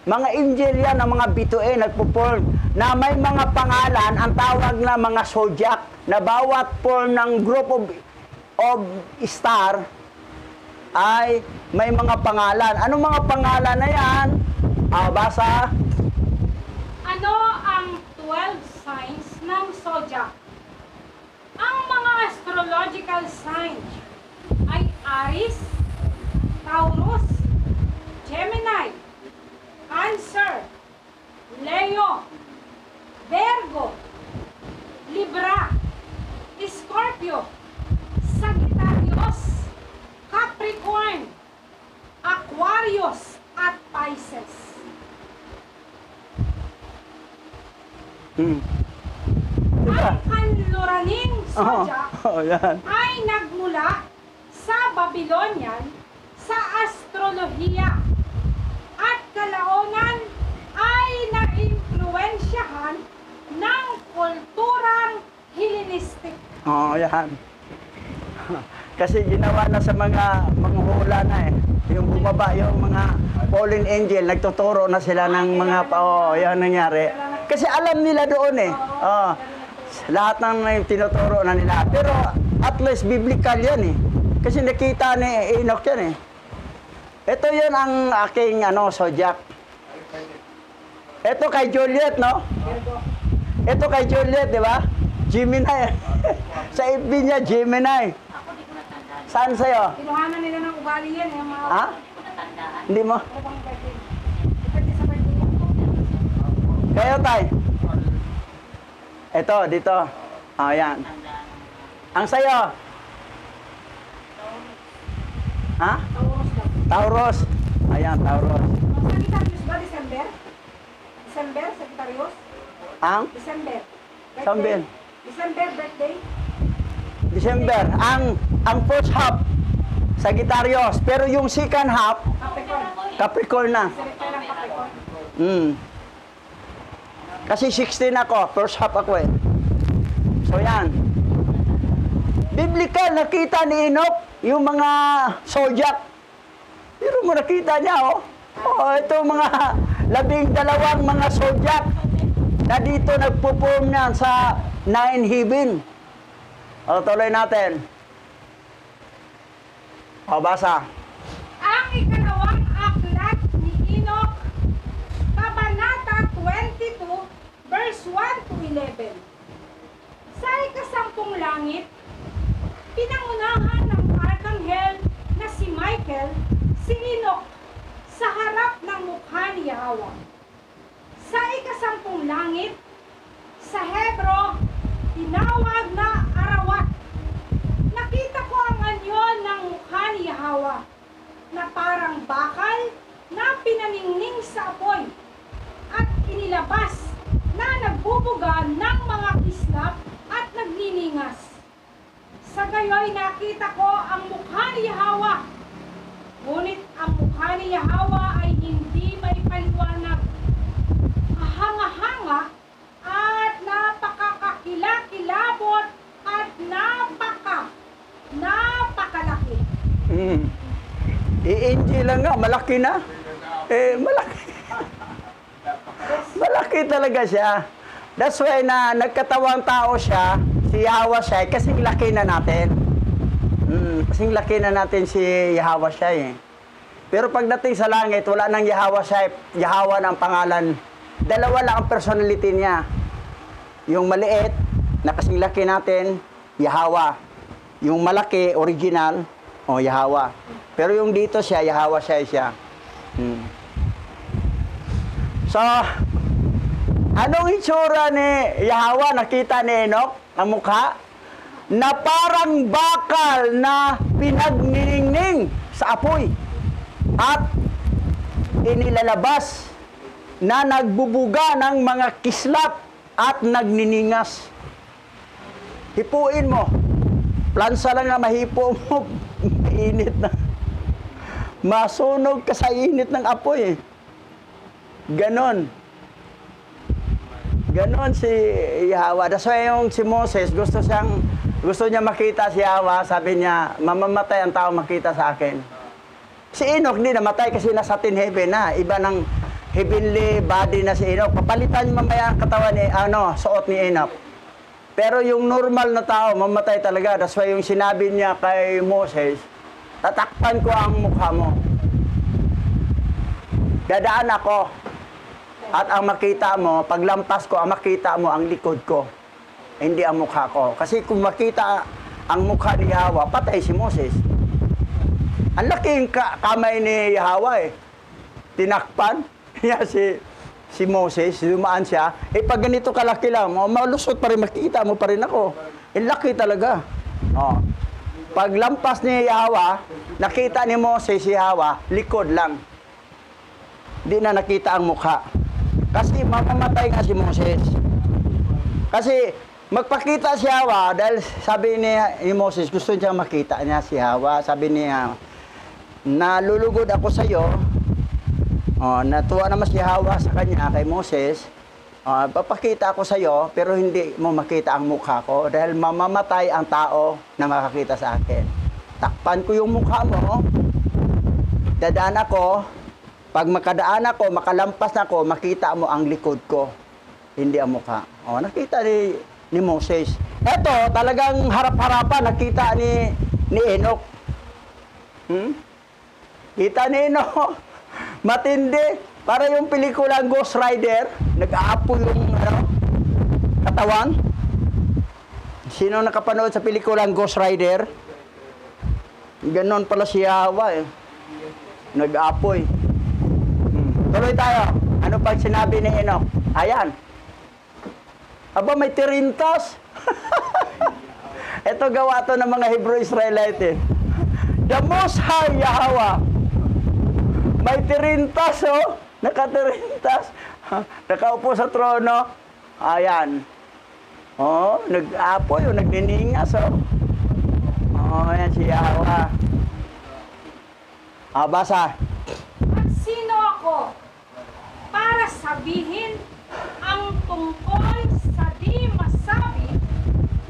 Mga angel yan, ang mga bituin, nagpo-form. Na may mga pangalan, ang tawag na mga zodiac. Na bawat form ng group of star ay may mga pangalan. Anong mga pangalan na yan? Basa. Ano ang 12 signs ng zodiac? Ang mga astrological signs ay Aries, Taurus, Gemini, Cancer, Leo, Virgo, Libra, Scorpio, Sagittarius, Capricorn, Aquarius, at Pisces. Diba? Ang kanluraning zodiac Yan. ay nagmula sa Babylonian sa astrolohiya at kalaunan ay naimpluwensyahan ng kulturang Hellenistic. Yan. Kasi ginawa na sa mga hula na eh. Yung bumaba, yung mga fallen angel, nagtuturo na sila ng mga, yan nangyari. Kasi alam nila doon eh. Lahat ng tinuturo na nila. Pero at least biblical yan eh. Kasi nakita ni Enoch yan eh. Ito yun ang aking zodiac. Ito kay Juliet, no? Ito kay Juliet, di ba? Gemini. Sa FB niya, Gemini. Saan sa'yo? Kinuhanan nila ng ugali yan. Yung mga Hindi mo? Depende sa birthday. Kayo, tay. Ito, dito. Yan. Ang sa'yo? Taurus daw. Taurus. Ayan, Taurus. Sagittarius ba? December? December? Sagittarius? Ang? December. Sambil. December birthday? December. Ang first half, Sagittarius. Pero yung second half, Capricorn. Capricorn na. Selector ng Capricorn. Kasi 16 ako. First half ako eh. So yan. Biblical, nakita ni Enoch yung mga zodiac. Pero mo nakita niya, ito mga 12 mga zodiac na dito nagpo-form niyan sa 9 heaven. Tuloy natin. Basa. Ang ikalawang aklat ni Enoch, Kabanata 22, verse 1 to 11. Sa ikasampung langit, pinangunahan ng arkanghel na si Michael, si Enoch, sa harap ng mukha ni Yahweh. Sa ikasampung langit, sa Hebro, tinawag na Arawat. Nakita ko ang anyo ng mukha ni Yahweh na parang bakal na pinaningning sa apoy at inilabas na nagbubuga ng mga kislap at nagniningas. Sa gayoy nakita ko ang mukha ni Yahweh, ngunit ang mukha ni Yahweh ay hindi maipaliwanag. Kahanga-hanga at napakakakilakilabot at napakalaki. I-NG lang nga, malaki na. Malaki. Malaki talaga siya. That's why na nagkatawang tao siya, si Yahweh siya, kasing laki na natin. Kasing laki na natin si Yahweh siya eh. Pero pagdating sa langit, wala nang Yahweh siya, Yahweh ang pangalan. Dalawa lang ang personality niya. Yung maliit, na kasing laki natin, Yahweh. Yung malaki, original, Yahweh. Pero yung dito siya, Yahweh siya. So, anong itsura ni Yahweh? Nakita ni Enoch ang mukha? Na parang bakal na pinagniningning sa apoy. At inilalabas na nagbubuga ng mga kislap at nagniningas. Hipuin mo. Plansa lang na mahipo mo. Init na. Masunog ka sa init ng apoy eh. Ganon. Ganon si Yahweh. That's why yung si Moses, gusto niya makita si Yahweh. Sabi niya, mamamatay ang tao makita sa akin. Si Enoch hindi namatay kasi nasa tin heaven na. Iba ng heavenly body na si Enoch. Papalitan mamaya ang katawan ni, suot ni Enoch. Pero yung normal na tao, mamatay talaga. That's why yung sinabi niya kay Moses, tatakpan ko ang mukha mo. Dadaan ako. At ang makita mo, paglampas ko, ang makita mo ang likod ko. Hindi ang mukha ko. Kasi kung makita ang mukha ni Yahweh, patay si Moses. Ang laking kamay ni Yahweh eh. Tinakpan niya si Moses, dumaan siya. Pag ganito kalaki lang, malusot pa rin, makikita mo pa rin ako. Laki talaga. Pag lampas ni Yahweh, nakita ni Moses si Yahweh, likod lang. Hindi na nakita ang mukha. Kasi mamamatay nga si Moses. Kasi magpakita si Yahweh, dahil sabi ni Moses, gusto niya makita niya si Yahweh. Sabi niya, nalulugod ako sa iyo. Natuwa naman si Yahweh sa kanya, kay Moses. Papakita ako sa iyo, pero hindi mo makita ang mukha ko dahil mamamatay ang tao na makakita sa akin. Takpan ko yung mukha mo, dadaan ako, pag makadaan ako, makalampas na ako, makita mo ang likod ko, hindi ang mukha. Nakita ni Moses. Eto, talagang harap-harapan, nakita ni Enoch. Kita ni Enoch, matindi. Para yung pelikulang Ghost Rider, nag-aapoy yung katawan. Sino nakapanood sa pelikulang Ghost Rider? Ganon pala si Yahweh eh. Nag-aapoy. Tuloy tayo. Ano pag sinabi ni Enoch? Ayan. Aba, may tirintas. Ito gawa to ng mga Hebrew Israelite eh. The Most High Yahweh. May tirintas oh. Nakatirintas. Nakaupo sa trono. Ayan. Nag-apoy o nagniningas ayan si Yahweh. Basa. At sino ako para sabihin ang tungkol sa di masabi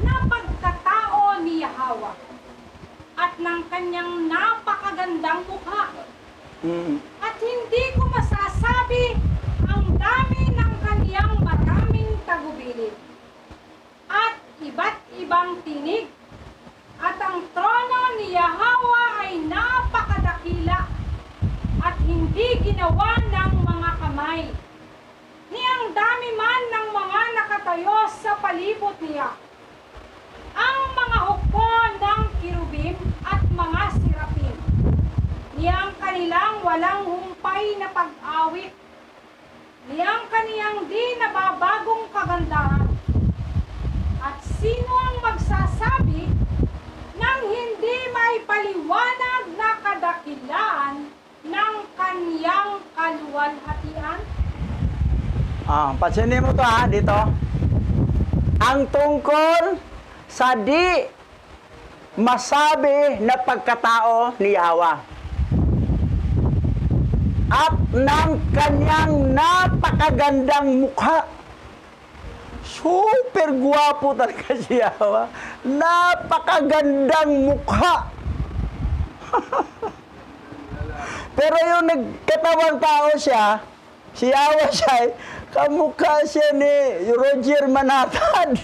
na pagkatao ni Yahweh at ng kanyang napakagandang mukha? At hindi ko masasabi ang dami ng kaniyang maraming tagubilin at iba't ibang tinig. At ang trono ni Yahweh ay napakadakila at hindi ginawa ng mga kamay. Niyang dami man ng mga nakatayo sa palibot niya. Ang mga hukbo ng kirubim at mga sirapin. Niyang kanilang walang humpay na pag-awit. Niyang kaniyang di nababagong kagandahan. At sino ang magsasabi nang hindi may paliwanag na kadakilaan kaniyang kaluwalhatian? Pansinin mo to dito. Ang tungkol sa di masabi na pagkatao ni Yahweh. At ng kanyang napakagandang mukha. Super gwapo talaga si Yahweh. Napakagandang mukha. Pero yung nagkatawang tao siya, si Yahweh siya, kamukha siya ni Roger Manatad.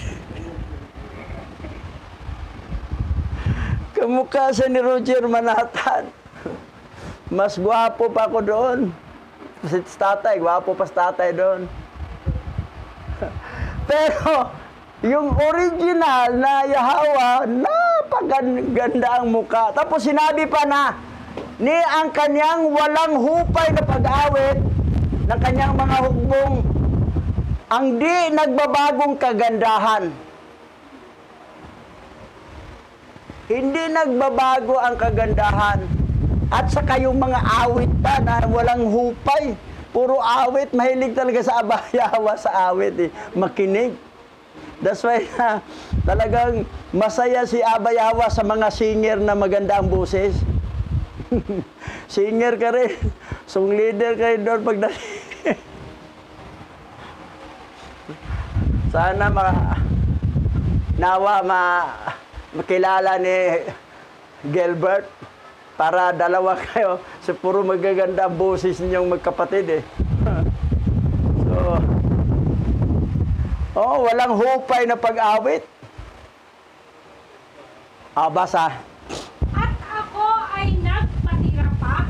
Kamukha siya ni Roger Manatad. Mas gwapo pa ako doon. Si tatay, gwapo pa si tatay doon. Pero, yung original na Yahweh, napakaganda ang mukha. Tapos sinabi pa na, ni ang kanyang walang hupay na pag-awit ng kanyang mga hukbong, ang di nagbabagong kagandahan. Hindi nagbabago ang kagandahan. At saka yung mga awit pa na walang hupay. Puro awit. Mahilig talaga sa Yahweh sa awit. Makinig. That's why talagang masaya si Yahweh sa mga singer na maganda ang boses. Singer ka rin. Song leader ka rin doon pag sana makilala ni Gilbert para dalawa kayo. So, puro magaganda ang boses ninyong magkapatid So, walang hupay na pag-awit. Basa. At ako ay nagpatira pa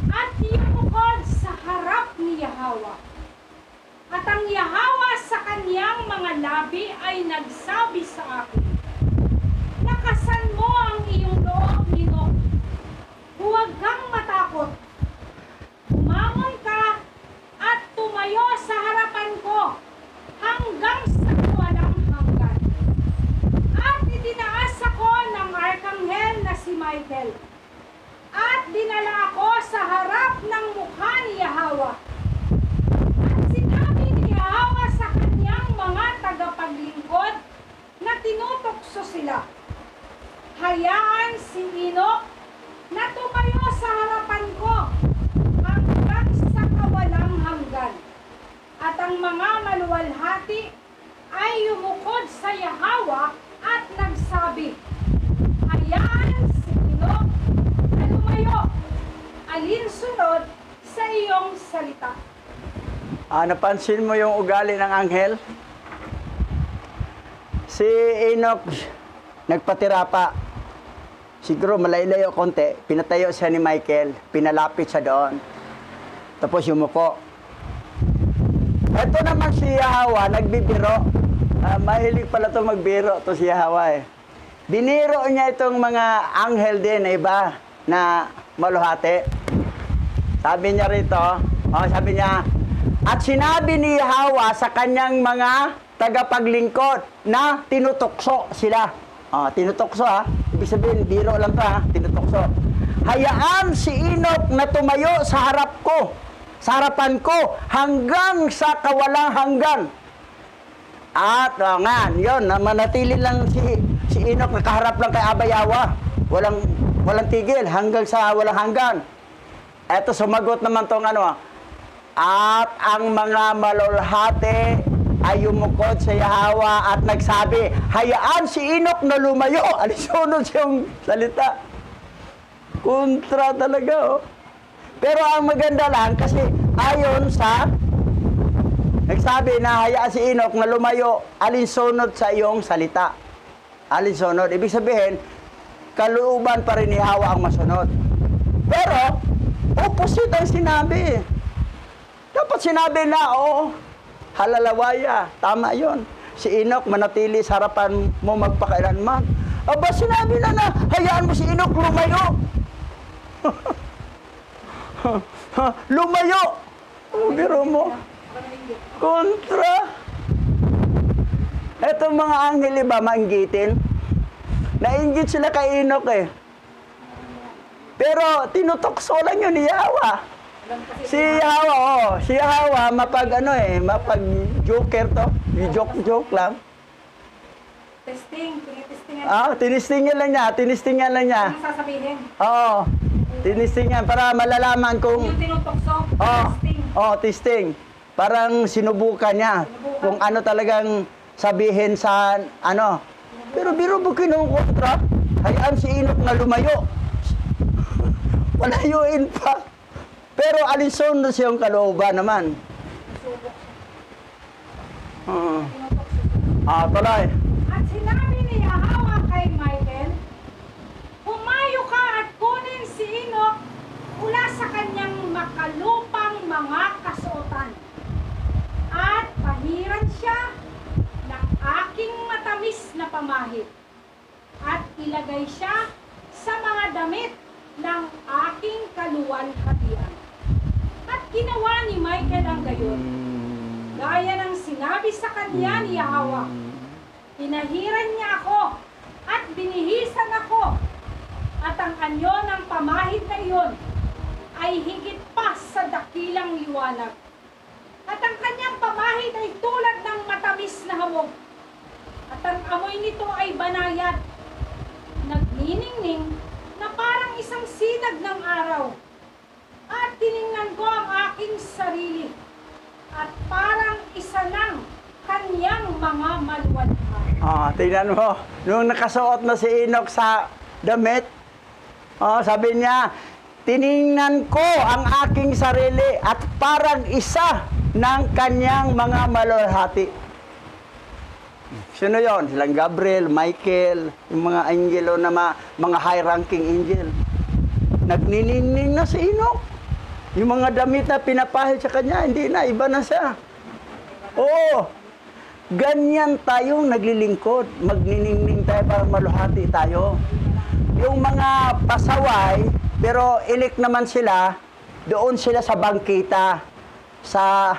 at yumukod sa harap ni Yahweh. At ang Yahweh sa kanyang mga labi ay nagsabi sa akin, lakasan mo ang iyong loob, Ninok. Huwag kang matakot. Umangon ka at tumayo sa harapan ko hanggang sa walang hanggan. At itinaas ako ng arkanghel na si Michael. At dinala ako sa harap ng mukha ni Yahweh. At sinabi ni Yahweh sa kanyang mga tagapaglingkod na tinutokso sila, hayaan si Enoch na tumayo sa harapan ko hanggang sa kawalang hanggan. At ang mga maluwalhati ay yumukod sa Yahweh at nagsabi, hayaan si Enoch na lumayo, alinsunod sa iyong salita. Napansin mo yung ugali ng anghel? Si Enoch, nagpatira pa. Siguro malaylayo konti, pinatayo siya ni Michael, pinalapit siya doon. Tapos yumuko. Ito naman si Yahweh, nagbibiro. Mahilig pala ito magbiro, ito si Yahweh. Biniro niya itong mga anghel din, iba, na maluhati. Sabi niya rito, sabi niya, at sinabi ni Yahweh sa kanyang mga tagapaglingkod na tinutokso sila. Tinutokso ibig sabihin, biro lang to tinutokso. Hayaan si Enoch na tumayo sa harap ko, sa harapan ko, hanggang sa kawalang hanggan. At yun, manatili lang si Enoch, nakaharap lang kay Yahweh. Walang tigil, hanggang sa walang hanggan. Eto, sumagot naman tong at ang mga malulhati ay yumukod sa Yahweh at nagsabi, hayaan si Enoch na lumayo. Alisunod siyang salita. Kontra talaga, Pero ang maganda lang, kasi ayon sa nagsabi na hayaan si Enoch na lumayo, alinsunod sa iyong salita. Alinsunod. Ibig sabihin, kalooban pa rin ni Yahweh ang masunod. Pero, opposite ang sinabi. Dapat sinabi na, halalawaya, tama yon. Si Enoch manatili sa harapan mo magpakailanman. Aba, sinabi na hayaan mo si Enoch lumayo. Lumayo. Biro mo. Kontra. Etong mga anghel ba mainggitin? Nainggit sila kay Enoch Pero tinutokso lang yun ni Yawa. Si Yawa, si Yawa, mapag joker to. Joke lang. Testing, tinitestingan. Tinistingan lang niya. Anong sasabihin? Oo. Tinistingan para malalaman kung Yung tinutokso, testing. testing. Parang sinubukan niya kung ano talagang sabihin sa ano. Pero biro mo kinukontra, hayaan si Enoch na lumayo. Palayuin pa. Pero alison na siyang kalooban naman. Tuloy. At sinabi ni Yahweh kay Michael, humayo ka at kunin si Enoch mula sa kanyang makalupang mga kasuotan. At pahiran siya ng aking matamis na pamahid. At ilagay siya sa mga damit ng aking kaluwalhatian. At ginawa ni Michael ang gayon. Gaya ng sinabi sa kanya ni Yahweh. Pinahiran niya ako at binihisan ako. At ang anyo ng pamahid na iyon ay higit pa sa dakilang liwanag. At ang kanyang pamahid ay tulad ng matamis na hamog. At ang amoy nito ay banayad, nagniningning na parang isang sinag ng araw. At tiningnan ko ang aking sarili at parang isa ng kanyang mga maluwadhan. Tingnan mo, nung nakasuot na si Enoch sa damit, sabi niya, tiningnan ko ang aking sarili at parang isa ng kanyang mga maluwalhati. Sino yon? Silang Gabriel, Michael, yung mga angelo na mga high-ranking angel. Nagniningning na si Enoch. Yung mga damit na pinapahid sa kanya, hindi na, iba na siya. Oo, ganyan tayong naglilingkod. Magniningning tayo para maluhati tayo. Yung mga pasaway, pero ilik naman sila, doon sila sa bangkita, sa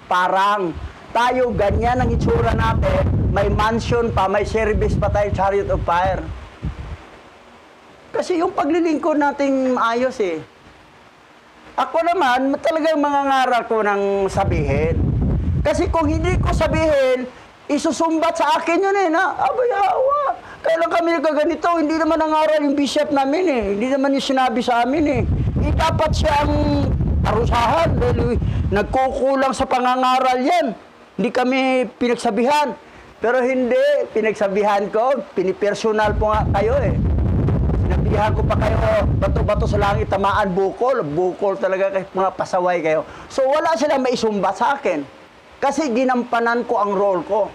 parang. Tayo, ganyan ang itsura natin. May mansion pa, may service pa tayo, chariot of fire. Kasi yung paglilingkod natin maayos eh. Ako naman, talagang mangangaral ko ng sabihin. Kasi kung hindi ko sabihin, isusumbat sa akin yun eh, na, abay, hawa. Kailan kami nagkaganito, hindi naman nangaral yung bishop namin eh. Hindi naman yung sinabi sa amin eh. Dapat siyang parusahan dahil nagkukulang sa pangangaral yan. Hindi kami pinagsabihan. Pero hindi, pinagsabihan ko, pinipersonal po nga kayo eh. Sinabihan ko pa kayo, bato-bato sa langit, tamaan, bukol. Bukol talaga kayo, mga pasaway kayo. So wala silang maisumbat sa akin. Kasi ginampanan ko ang role ko.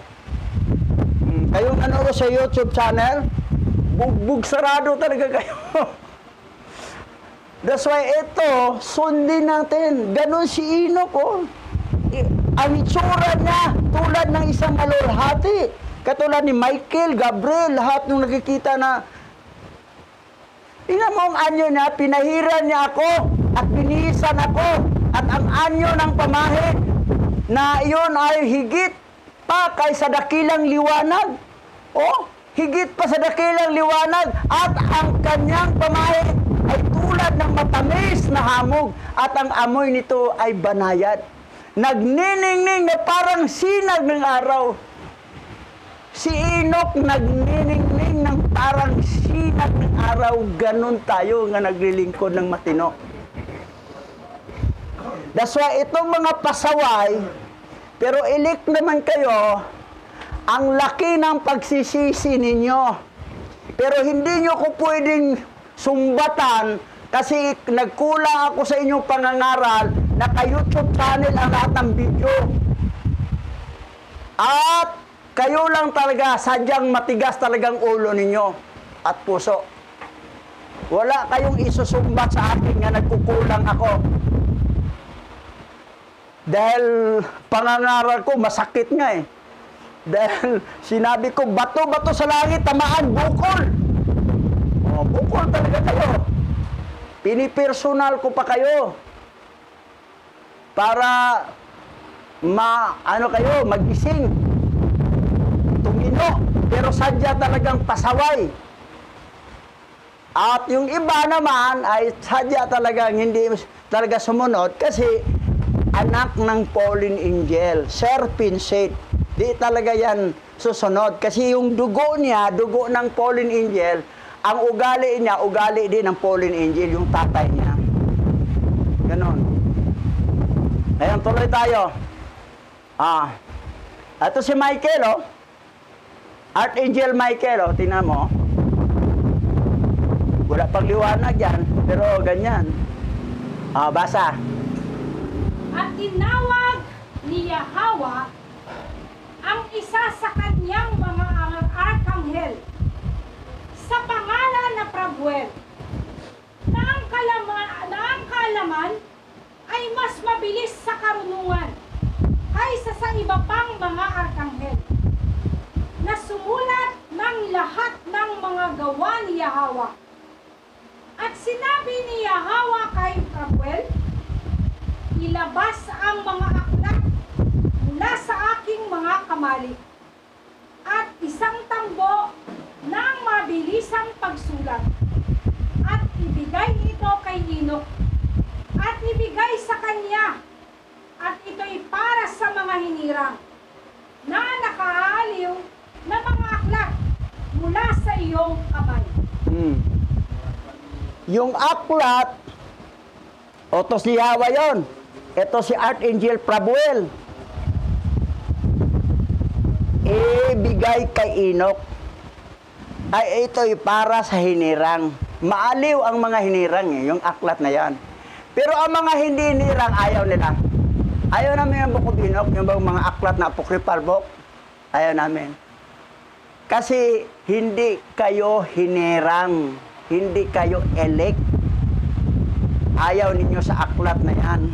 Kayong nanonood sa YouTube channel, bugbog sarado talaga kayo. That's why ito, sundin natin. Ganon si Enoch, oh. Ang itsura niya, tulad ng isang maluwalhati. Katulad ni Michael, Gabriel, lahat nung nakikita na, ina mo ang anyo niya, pinahiran niya ako, at binihisan ako, at ang anyo ng pamahid, na iyon ay higit pa kaysa dakilang liwanag. Oh, higit pa sa dakilang liwanag, at ang kanyang pamahid ay tulad ng matamis na hamog, at ang amoy nito ay banayad. Nagniningning na parang sinag ng araw. Si Enoch nagniningning ng parang sinag ng araw. Ganon tayo nga naglilingkod ng matino. That's why itong mga pasaway, pero ilik naman kayo, ang laki ng pagsisisi ninyo. Pero hindi nyo ko pwedeng sumbatan kasi nagkulang ako sa inyong pangangaral. Naka-YouTube channel ang lahat ng video. At kayo lang talaga, sadyang matigas talagang ulo ninyo at puso. Wala kayong isusumbat sa akin nga nagkukulang ako. Dahil pangangaral ko, masakit nga eh. Dahil sinabi ko, bato-bato sa langit, tamaan, bukol. O, bukol talaga kayo. Pinipersonal ko pa kayo. Para kayo, magising, tumino, pero sadya talagang pasaway. At yung iba naman ay sadya talagang hindi talaga sumunod kasi anak ng fallen angel, serpent seed. Di talaga yan susunod kasi yung dugo niya, dugo ng fallen angel, ang ugali niya, ugali din ng fallen angel, yung tatay niya. Ganon. Ayan, tuloy tayo. Ito si Michael, oh. Archangel Michael, oh. Tingnan mo. Wala pang liwanag yan, pero ganyan. Basa. At tinawag ni Yahweh ang isa sa kanyang mga arkanghel sa pangalan na Prabuel, na ang kaalaman ay mas mabilis sa karunungan kaysa sa iba pang mga arkanghel, na sumulat ng lahat ng mga gawa ni Yahweh. At sinabi ni Yahweh kay Prabuel, ilabas ang mga aklat mula sa aking mga kamali at isang tambo ng mabilisang pagsulat at ibigay ito kay Enoch at ibigay sa kanya at ito'y para sa mga hinirang na nakaaliw na mga aklat mula sa iyong kamay. Yung aklat, ito si Yahweh yun. Ito si Archangel Prabuel. Ibigay kay Enoch. Ay ito'y para sa hinirang. Maaliw ang mga hinirang, yung aklat na yan. Pero ang mga hindi hinirang, ayaw nila. Ayaw namin yung Book of Enoch, yung mga aklat na apocryphal book. Ayaw namin. Kasi hindi kayo hinirang. Hindi kayo elect. Ayaw ninyo sa aklat na yan.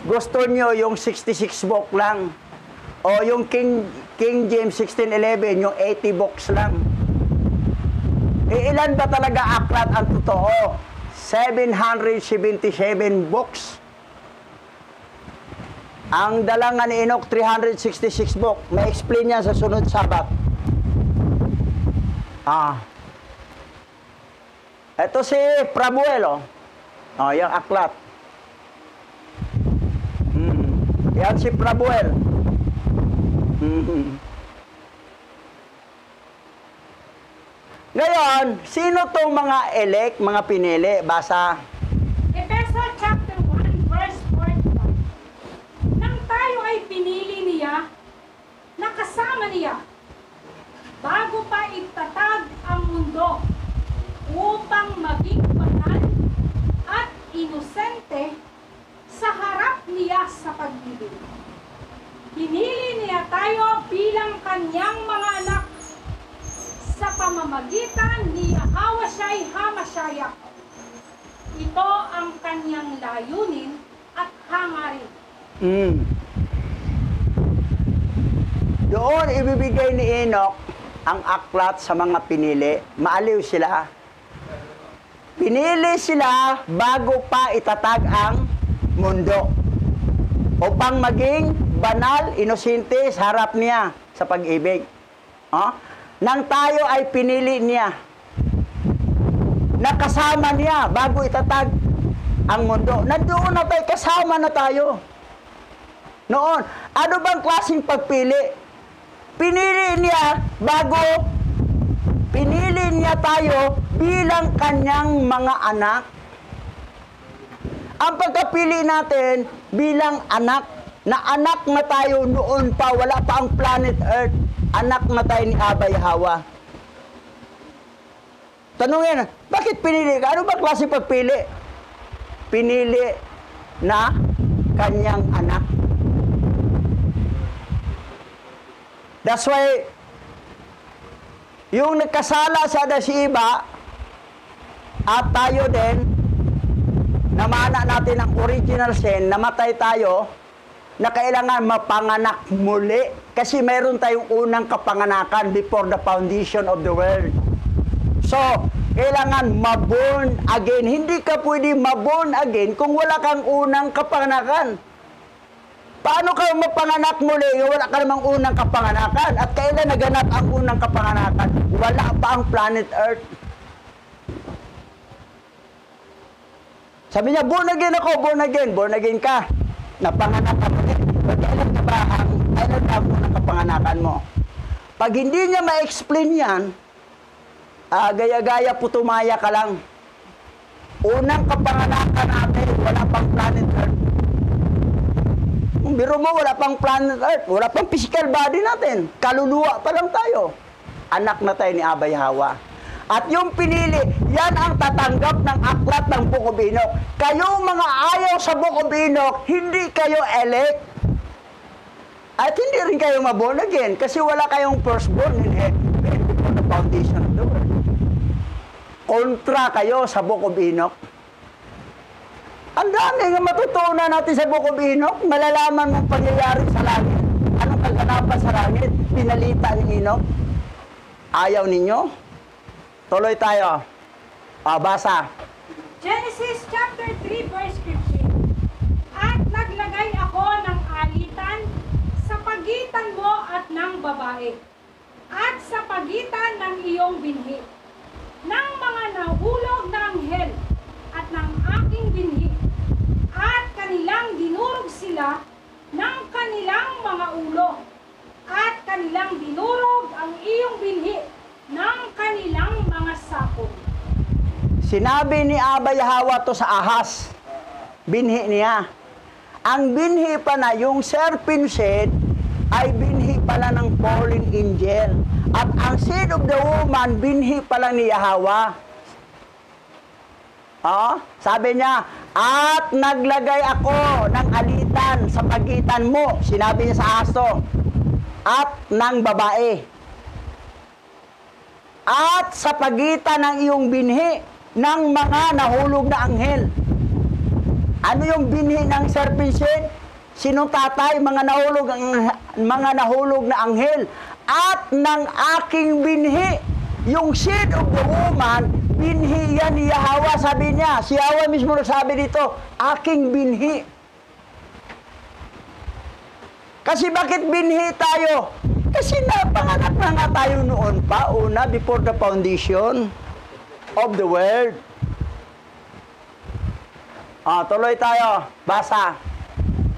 Gusto nyo yung 66 book lang. O yung King James 1611, yung 80 books lang. Ilan ba talaga aklat ang totoo? 777 books. Ang dala nga ni Enoch, 366 book. May explain yan sa sunod Sabat. Ito si Prabuel, oh. Yung aklat. Yan si Prabuel. Ngayon, sino tong mga elect, mga pinili? Basa. Efeso chapter 1, verse 45. Nang tayo ay pinili niya, nakasama niya, bago pa itatag ang mundo, upang maging banal at inosente sa harap niya sa pag-ibig. Pinili niya tayo bilang kanyang mga anak sa pamamagitan ni Yahweh HaMashiach. Ito ang kanyang layunin at hangarin. Doon ibibigay ni Enoch ang aklat sa mga pinili. Maaliw sila. Pinili sila bago pa itatag ang mundo upang maging banal, inosente sa harap niya sa pag-ibig. Nang tayo ay pinili niya, nakasama niya bago itatag ang mundo. Nandoon na tayo, kasama na tayo. Noon, ano bang klaseng pagpili? Pinili niya tayo bilang kanyang mga anak. Ang pagkapili natin bilang anak, na anak na tayo noon pa, wala pa ang planet Earth, anak na tayo ni Abba Yahweh. Tanungin, bakit pinili ka? Ano ba klase pagpili? Pinili na kanyang anak. That's why, yung nagkasala sa Adasiba, at tayo din, namana natin ang original sin, namatay tayo, na kailangan mapanganak muli. Kasi meron tayong unang kapanganakan before the foundation of the world. So, kailangan ma-born again. Hindi ka pwede ma-born again kung wala kang unang kapanganakan. Paano ka mapanganak muli kung wala ka namang unang kapanganakan? At kailan naganap ang unang kapanganakan? Wala pa ang planet Earth. Sabi niya, born again ako, born again. Born again ka. Napanganak ka ulit. Kailan ka ba kailan ka ng kapanganakan mo? Pag hindi niya ma-explain yan, gaya-gaya putumaya ka lang. Unang kapanganakan natin, wala pang planet Earth. Kung biro mo, wala pang planet Earth, wala pang physical body natin. Kaluluwa pa lang tayo. Anak na tayo ni Abay Hawa. At yung pinili, yan ang tatanggap ng aklat ng Book of Enoch. Kayong mga ayaw sa Book of Enoch, hindi kayo elect. At hindi rin kayo maborn again kasi wala kayong firstborn in heaven before the foundation of the world. Kontra kayo sa Book of Enoch. Ang dami nga matutunan natin sa Book of Enoch. Malalaman mong pangyayari sa langit. Anong kaganapan sa langit? Pinalita ni Enoch. Ayaw ninyo? Tuloy tayo. Basa. Genesis chapter 3 verse 15. At naglagay ako ng alitan sa pagitan mo at ng babae, at sa pagitan ng iyong binhi, ng mga nahulog na anghel, at ng aking binhi, at kanilang dinurog sila ng kanilang mga ulo, at kanilang dinurog ang iyong binhi ng kanilang mga sakop. Sinabi ni Abay Hawa to sa ahas. Binhi niya. Ang binhi pa na, yung serpent seed, ay binhi pala ng fallen angel. At ang seed of the woman, binhi pala ni Yahweh. Sabi niya, at naglagay ako ng alitan sa pagitan mo. Sinabi niya sa ahas to. At ng babae. At sa pagitan ng iyong binhi ng mga nahulog na anghel. Ano yung binhi ng serpent seed? Sinong tatay? Mga nahulog na anghel. At ng aking binhi, yung seed of the woman, binhi yan ni Yahweh, sabi niya. Si Yahweh mismo nagsabi dito, aking binhi. Kasi bakit binhi tayo? Kasi napanganak na nga tayo noon pa, una, before the foundation of the world. Tuloy tayo. Basa.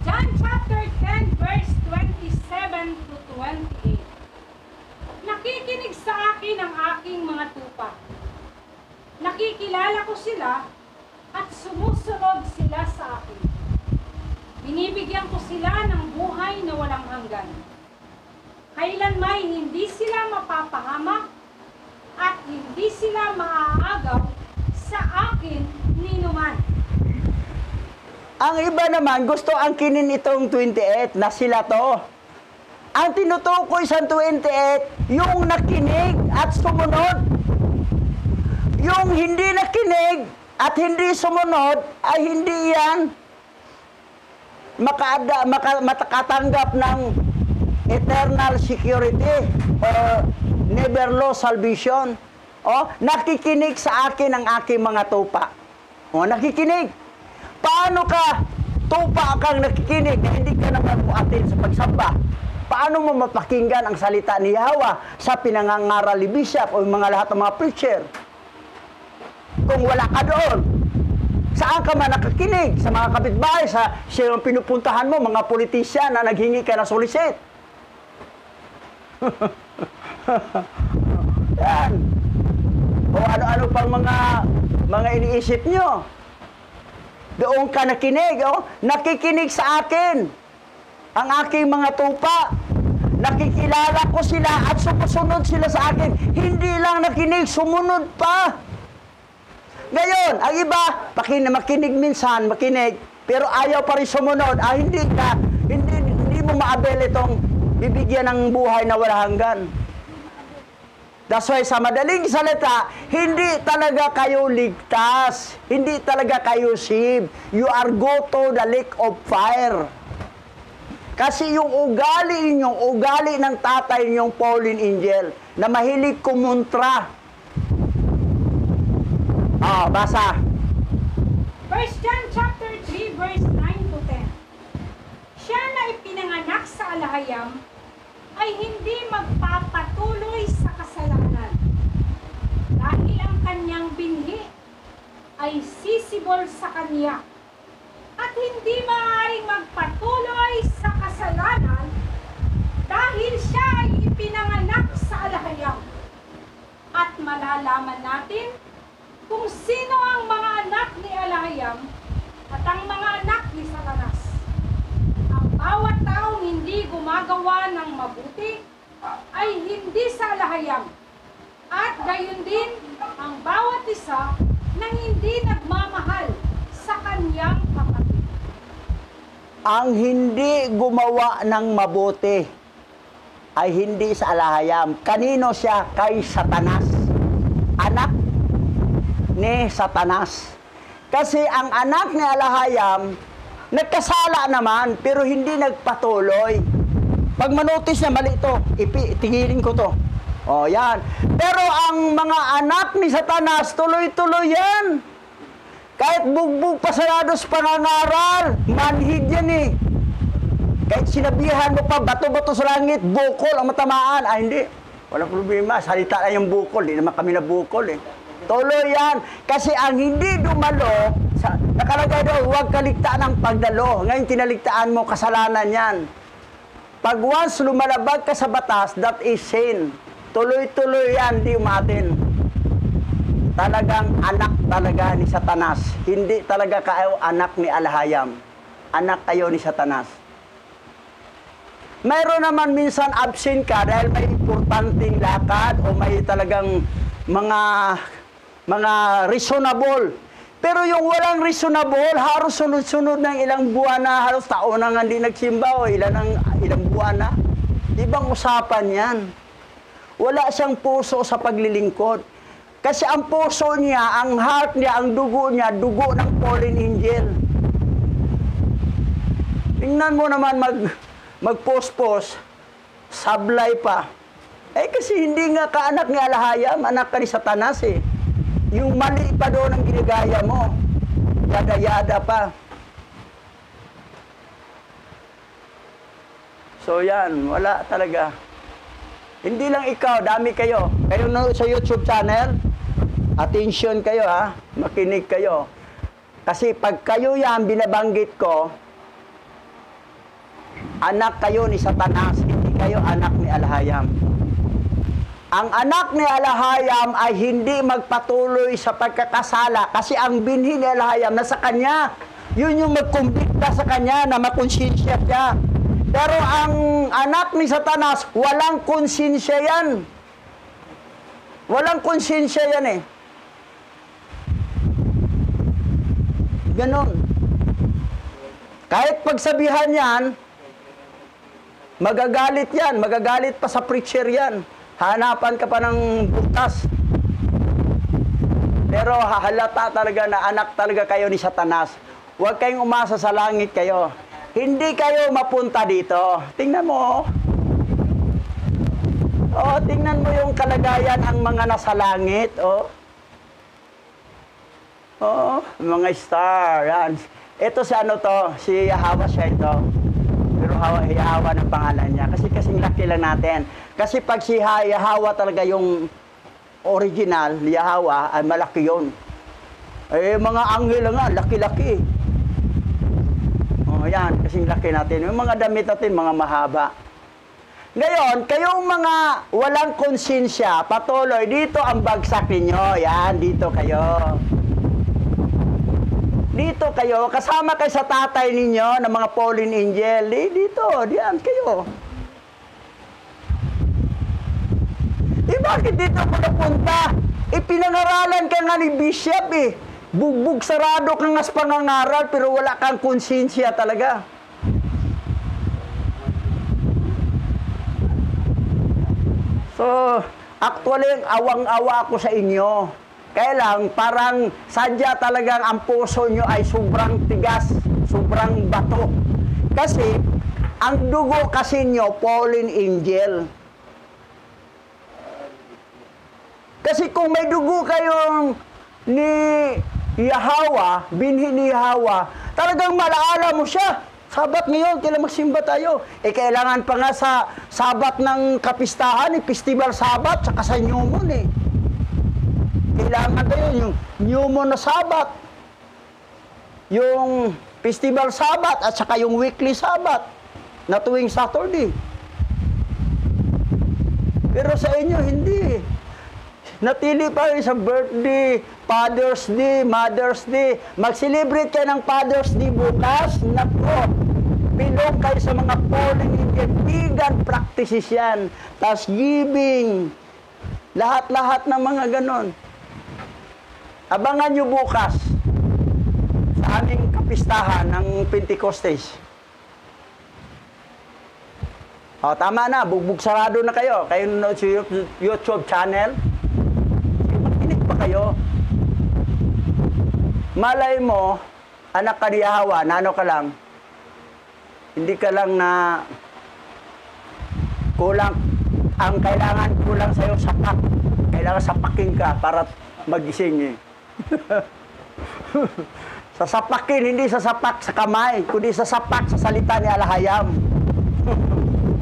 John chapter 10 verse 27 to 28. Nakikinig sa akin ang aking mga tupa. Nakikilala ko sila at sumusunod sila sa akin. Binibigyan ko sila ng buhay na walang hanggan. Kailanmay hindi sila mapapahamak at hindi sila maaagaw sa akin ninuman. Ang iba naman, gusto angkinin itong 28 na sila to. Ang tinutukoy sa 28, yung nakinig at sumunod. Yung hindi nakinig at hindi sumunod, ay hindi yan makatanggap ng eternal security or never lost salvation. Nakikinig sa akin ang aking mga tupa. Nakikinig. Paano ka tupa kang nakikinig na hindi ka naman buatin sa pagsamba? Paano mo mapakinggan ang salita ni Yahweh sa pinangangaral ni Bishop o yung mga lahat ng mga preacher? Kung wala ka doon, saan ka man nakakinig? Sa mga kapitbahay, sa siyang pinupuntahan mo, mga politisyan na naghingi ka na solicit. Yan. O ano-ano pang mga iniisip nyo. Doon ka nakinig, nakikinig sa akin ang aking mga tupa. Nakikilala ko sila at sumusunod sila sa akin. Hindi lang nakinig, sumunod pa. Ngayon, ang iba, makinig minsan, makinig, pero ayaw pa rin sumunod. Hindi mo maabel itong bibigyan ng buhay na wala hanggan. That's why sa madaling salita, hindi talaga kayo ligtas. Hindi talaga kayo saved. You are go to the lake of fire. Kasi yung ugali ng tatay ninyong fallen angel, na mahilig kumontra. Basa. 1 John chapter 3 verse 9 to 10. Siya na ipinanganak sa alahayam ay hindi magpapatuloy sa kasalanan dahil ang kanyang binhi ay sisibol sa kanya malalaman natin kung sino ang mga anak ni Alahayam at ang mga anak ni Satanas. Ang bawat taong hindi gumagawa ng mabuti ay hindi sa Alahayam, at gayon din ang bawat isa na hindi nagmamahal sa kanyang kapatid. Ang hindi gumawa ng mabuti ay hindi sa Alahayam. Kanino siya? Kay Satanas. Anak ni Satanas. Kasi ang anak ni Alahayam, nagkasala naman, pero hindi nagpatuloy. Pag manotis niya, mali ito, tingilin ko to. O, yan. Pero ang mga anak ni Satanas, tuloy-tuloy yan. Kahit bugbog pa sarados pangangaral, manhid yan eh. Kahit sinabihan mo pa, bato-bato sa langit, bukol ang matamaan. Ay, hindi. Walang problema. Salita na yung bukol. Hindi naman kami na bukol eh. Tuloy yan. Kasi ang hindi dumalo, nakalagay doon, huwag kaligtaan ng pagdalo. Ngayon, kinaligtaan mo, kasalanan yan. Pag once lumalabag ka sa batas, that is sin. Tuloy-tuloy yan, di umatin. Talagang anak talaga ni Satanas. Hindi talaga kayo anak ni Alahayam. Anak kayo ni Satanas. Mayroon naman minsan absent ka dahil may importanteng lakad o may talagang mga reasonable. Pero yung walang reasonable, halos sunod-sunod ng ilang buwan na, halos taon na nga hindi nagsimba o ilang buwan na. Ibang usapan yan. Wala siyang puso sa paglilingkod. Kasi ang puso niya, ang heart niya, ang dugo niya, dugo ng fallen angel. Tingnan mo naman mag-post-post, sablay pa. Eh kasi hindi nga kaanak ni Alahayam, anak ka ni Satanas eh. Yung mali pa doon ang ginagaya mo. Yada-yada pa. So yan, wala talaga. Hindi lang ikaw, dami kayo. Kayo sa YouTube channel, attention kayo ha, makinig kayo. Kasi pag kayo yan, binabanggit ko, anak kayo ni Satanas, hindi kayo anak ni Alahayam. Ang anak ni Alahayam ay hindi magpatuloy sa pagkakasala kasi ang binhi ni Alahayam nasa kanya. Yun yung magkumbikta sa kanya na makonsensya siya. Pero ang anak ni Satanas, walang konsensya yan. Walang konsensya yan eh. Ganon. Kahit pagsabihan yan, magagalit yan, magagalit pa sa preacher yan. Hanapan ka pa ng butas. Pero halata talaga na anak talaga kayo ni Satanas. Huwag kayong umasa sa langit kayo. Hindi kayo mapunta dito. Tingnan mo. Oh, tingnan mo yung kalagayan ang mga nasa langit. Oh. Oh, mga star. Yan. Ito si ano to, si Yahweh siya ito. Pero Yahweh ng pangalan niya. Kasi kasing laki lang natin. Kasi pag si Yahweh talaga yung original, Yahweh, ay malaki yun. Eh, mga anghel nga, laki-laki. Oh, yan, kasing laki natin. Yung mga damit natin, mga mahaba. Ngayon, kayong mga walang konsensya, patuloy, dito ang bagsak ninyo. Yan, dito kayo. Dito kayo, kasama kayo sa tatay ninyo ng mga fallen angel. Dito, diyan kayo. Bakit dito ako napunta? Pinangaralan ka nga ni Bishop eh. Bugbog sarado ka nga sa pangangaral pero wala kang konsensya talaga. So, actually, awang-awa ako sa inyo. Kaya lang, parang sadya talagang ang puso nyo ay sobrang tigas, sobrang bato. Kasi, ang dugo kasi nyo, fallen angel. Kasi kung may dugo kayong ni Yahweh, binhi ni Yahweh, talagang malaala mo siya. Sabat ngayon, kailan magsimba tayo? Eh, kailangan pa nga sa sabat ng kapistahan, festival sabat, saka sa New Moon eh. Kailangan tayo yung New Moon na sabat. Yung festival sabat at saka yung weekly sabat na tuwing Saturday. Pero sa inyo, hindi. Natili pa rin sa birthday, Father's Day, Mother's Day. Mag-celebrate kayo ng Father's Day bukas. Nako, bilong kayo sa mga polling Indian. Vegan practices yan. Tas giving. Lahat-lahat ng mga ganon. Abangan nyo bukas sa aming kapistahan ng Pentecostes. O, tama na. Bugbog sarado na kayo. Kayo nanonood sa YouTube channel. Makinig pa kayo. Malay mo, anak ka ni Yahawa, na ano ka lang, hindi ka lang na kulang, ang kailangan kulang sa'yo sapak. Kailangan sapakin ka para magising eh. Sasapakin, hindi sasapak sa kamay, kundi sasapak sa salita ni Alahayam.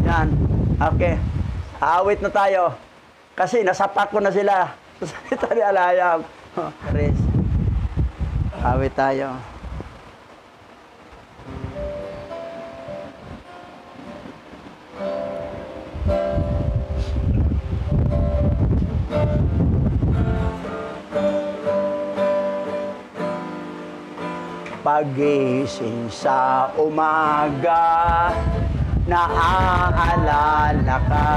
Yan. Okay. Awit na tayo. Kasi nasapak ko na sila sa salita ni Alahayam. Chris. Awit tayo. Pagising sa umaga, naaalala ka,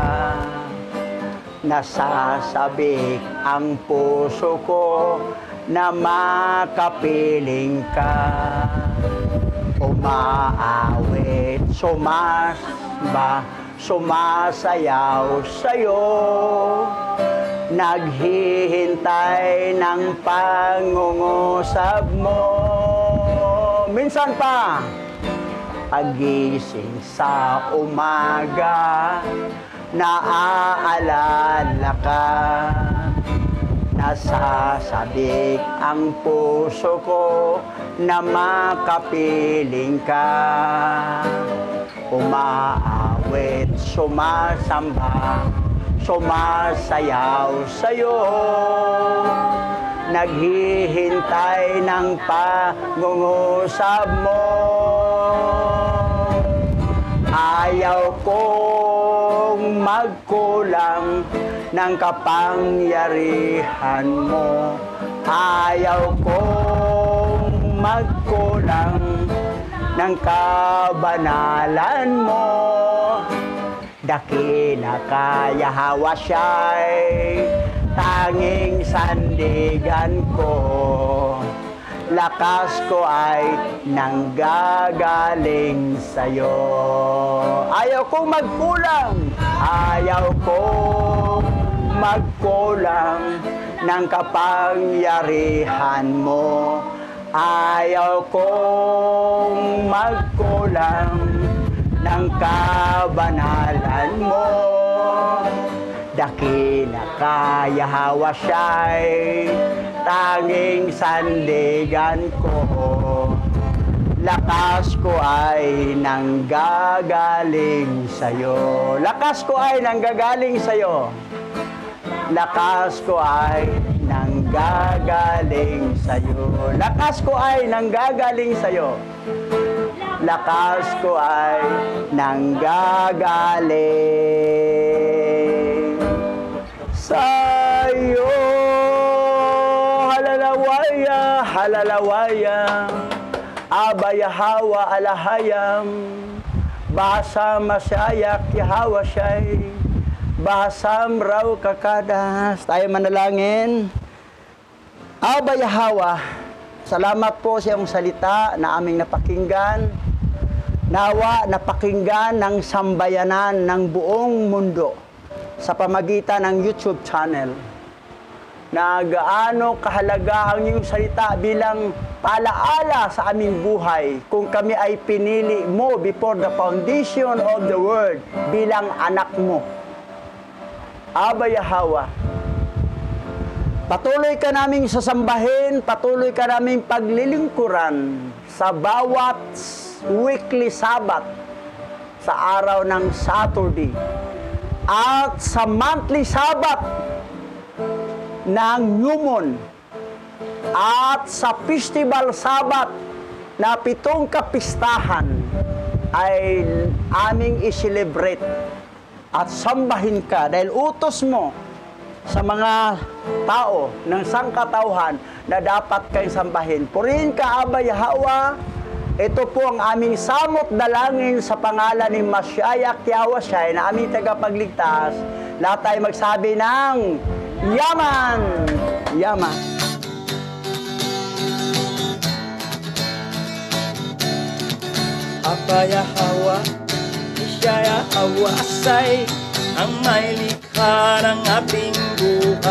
nasasabik ang puso ko na makapiling ka. Umaawit, sumasamba, sumasayaw sa'yo, naghihintay ng pangungusap mo. Minsan pa, pagising sa umaga, naaalala ka, nasasabik ang puso ko na makapiling ka. Umaawit, sumasamba, sumasayaw sa'yo, naghihintay ng pangungusap mo. Ayaw kong magkulang ng kapangyarihan mo. Ayaw kong magkulang ng kabanalan mo. Dakila ka, Yahawa siya'y tanging sandigan ko. Lakas ko ay nanggagaling sa'yo. Ayaw kong magkulang, ayaw kong magkulang ng kapangyarihan mo. Ayaw kong magkulang ng kabanalan mo. Dakila ka, Yahawa siya'y tanging sandigan ko. Lakas ko ay nanggagaling sa'yo. Lakas ko ay nanggagaling sa'yo. Lakas ko ay nanggagaling sa'yo. Lakas ko ay nanggagaling sa'yo. Lakas ko ay nanggagaling sa'yo. Halalawaya, halalawaya, Aba Yahawa Alahayam, Bahasa Masyayak Yahawa Syay, Bahasam Raw Kakadas. Tayo manalangin. Aba Yahawa, salamat po sa iyong salita na aming napakinggan. Nawa napakinggan ng sambayanan ng buong mundo sa pamagitan ng YouTube channel, na gaano kahalaga ang iyong salita bilang paalaala sa aming buhay kung kami ay pinili mo before the foundation of the world bilang anak mo. Aba Yahawa, patuloy ka naming sasambahin, patuloy ka naming paglilingkuran sa bawat weekly Sabbath, sa araw ng Saturday, at sa monthly Sabbath ng New Moon, at sa Festival Sabbath na 7 kapistahan ay aming i-celebrate at sambahin ka dahil utos mo sa mga tao ng sangkatauhan na dapat kayong sambahin. Purihin ka, Aba Yahweh. Ito po ang aming samot dalangin sa pangalan ni Mashiach Yahushua na aming tagapagligtas. Lahat tayo magsabi ng Yaman! Yaman! Aba Yahweh, siya Yahweh Asay, ang may likha ng ating buhay.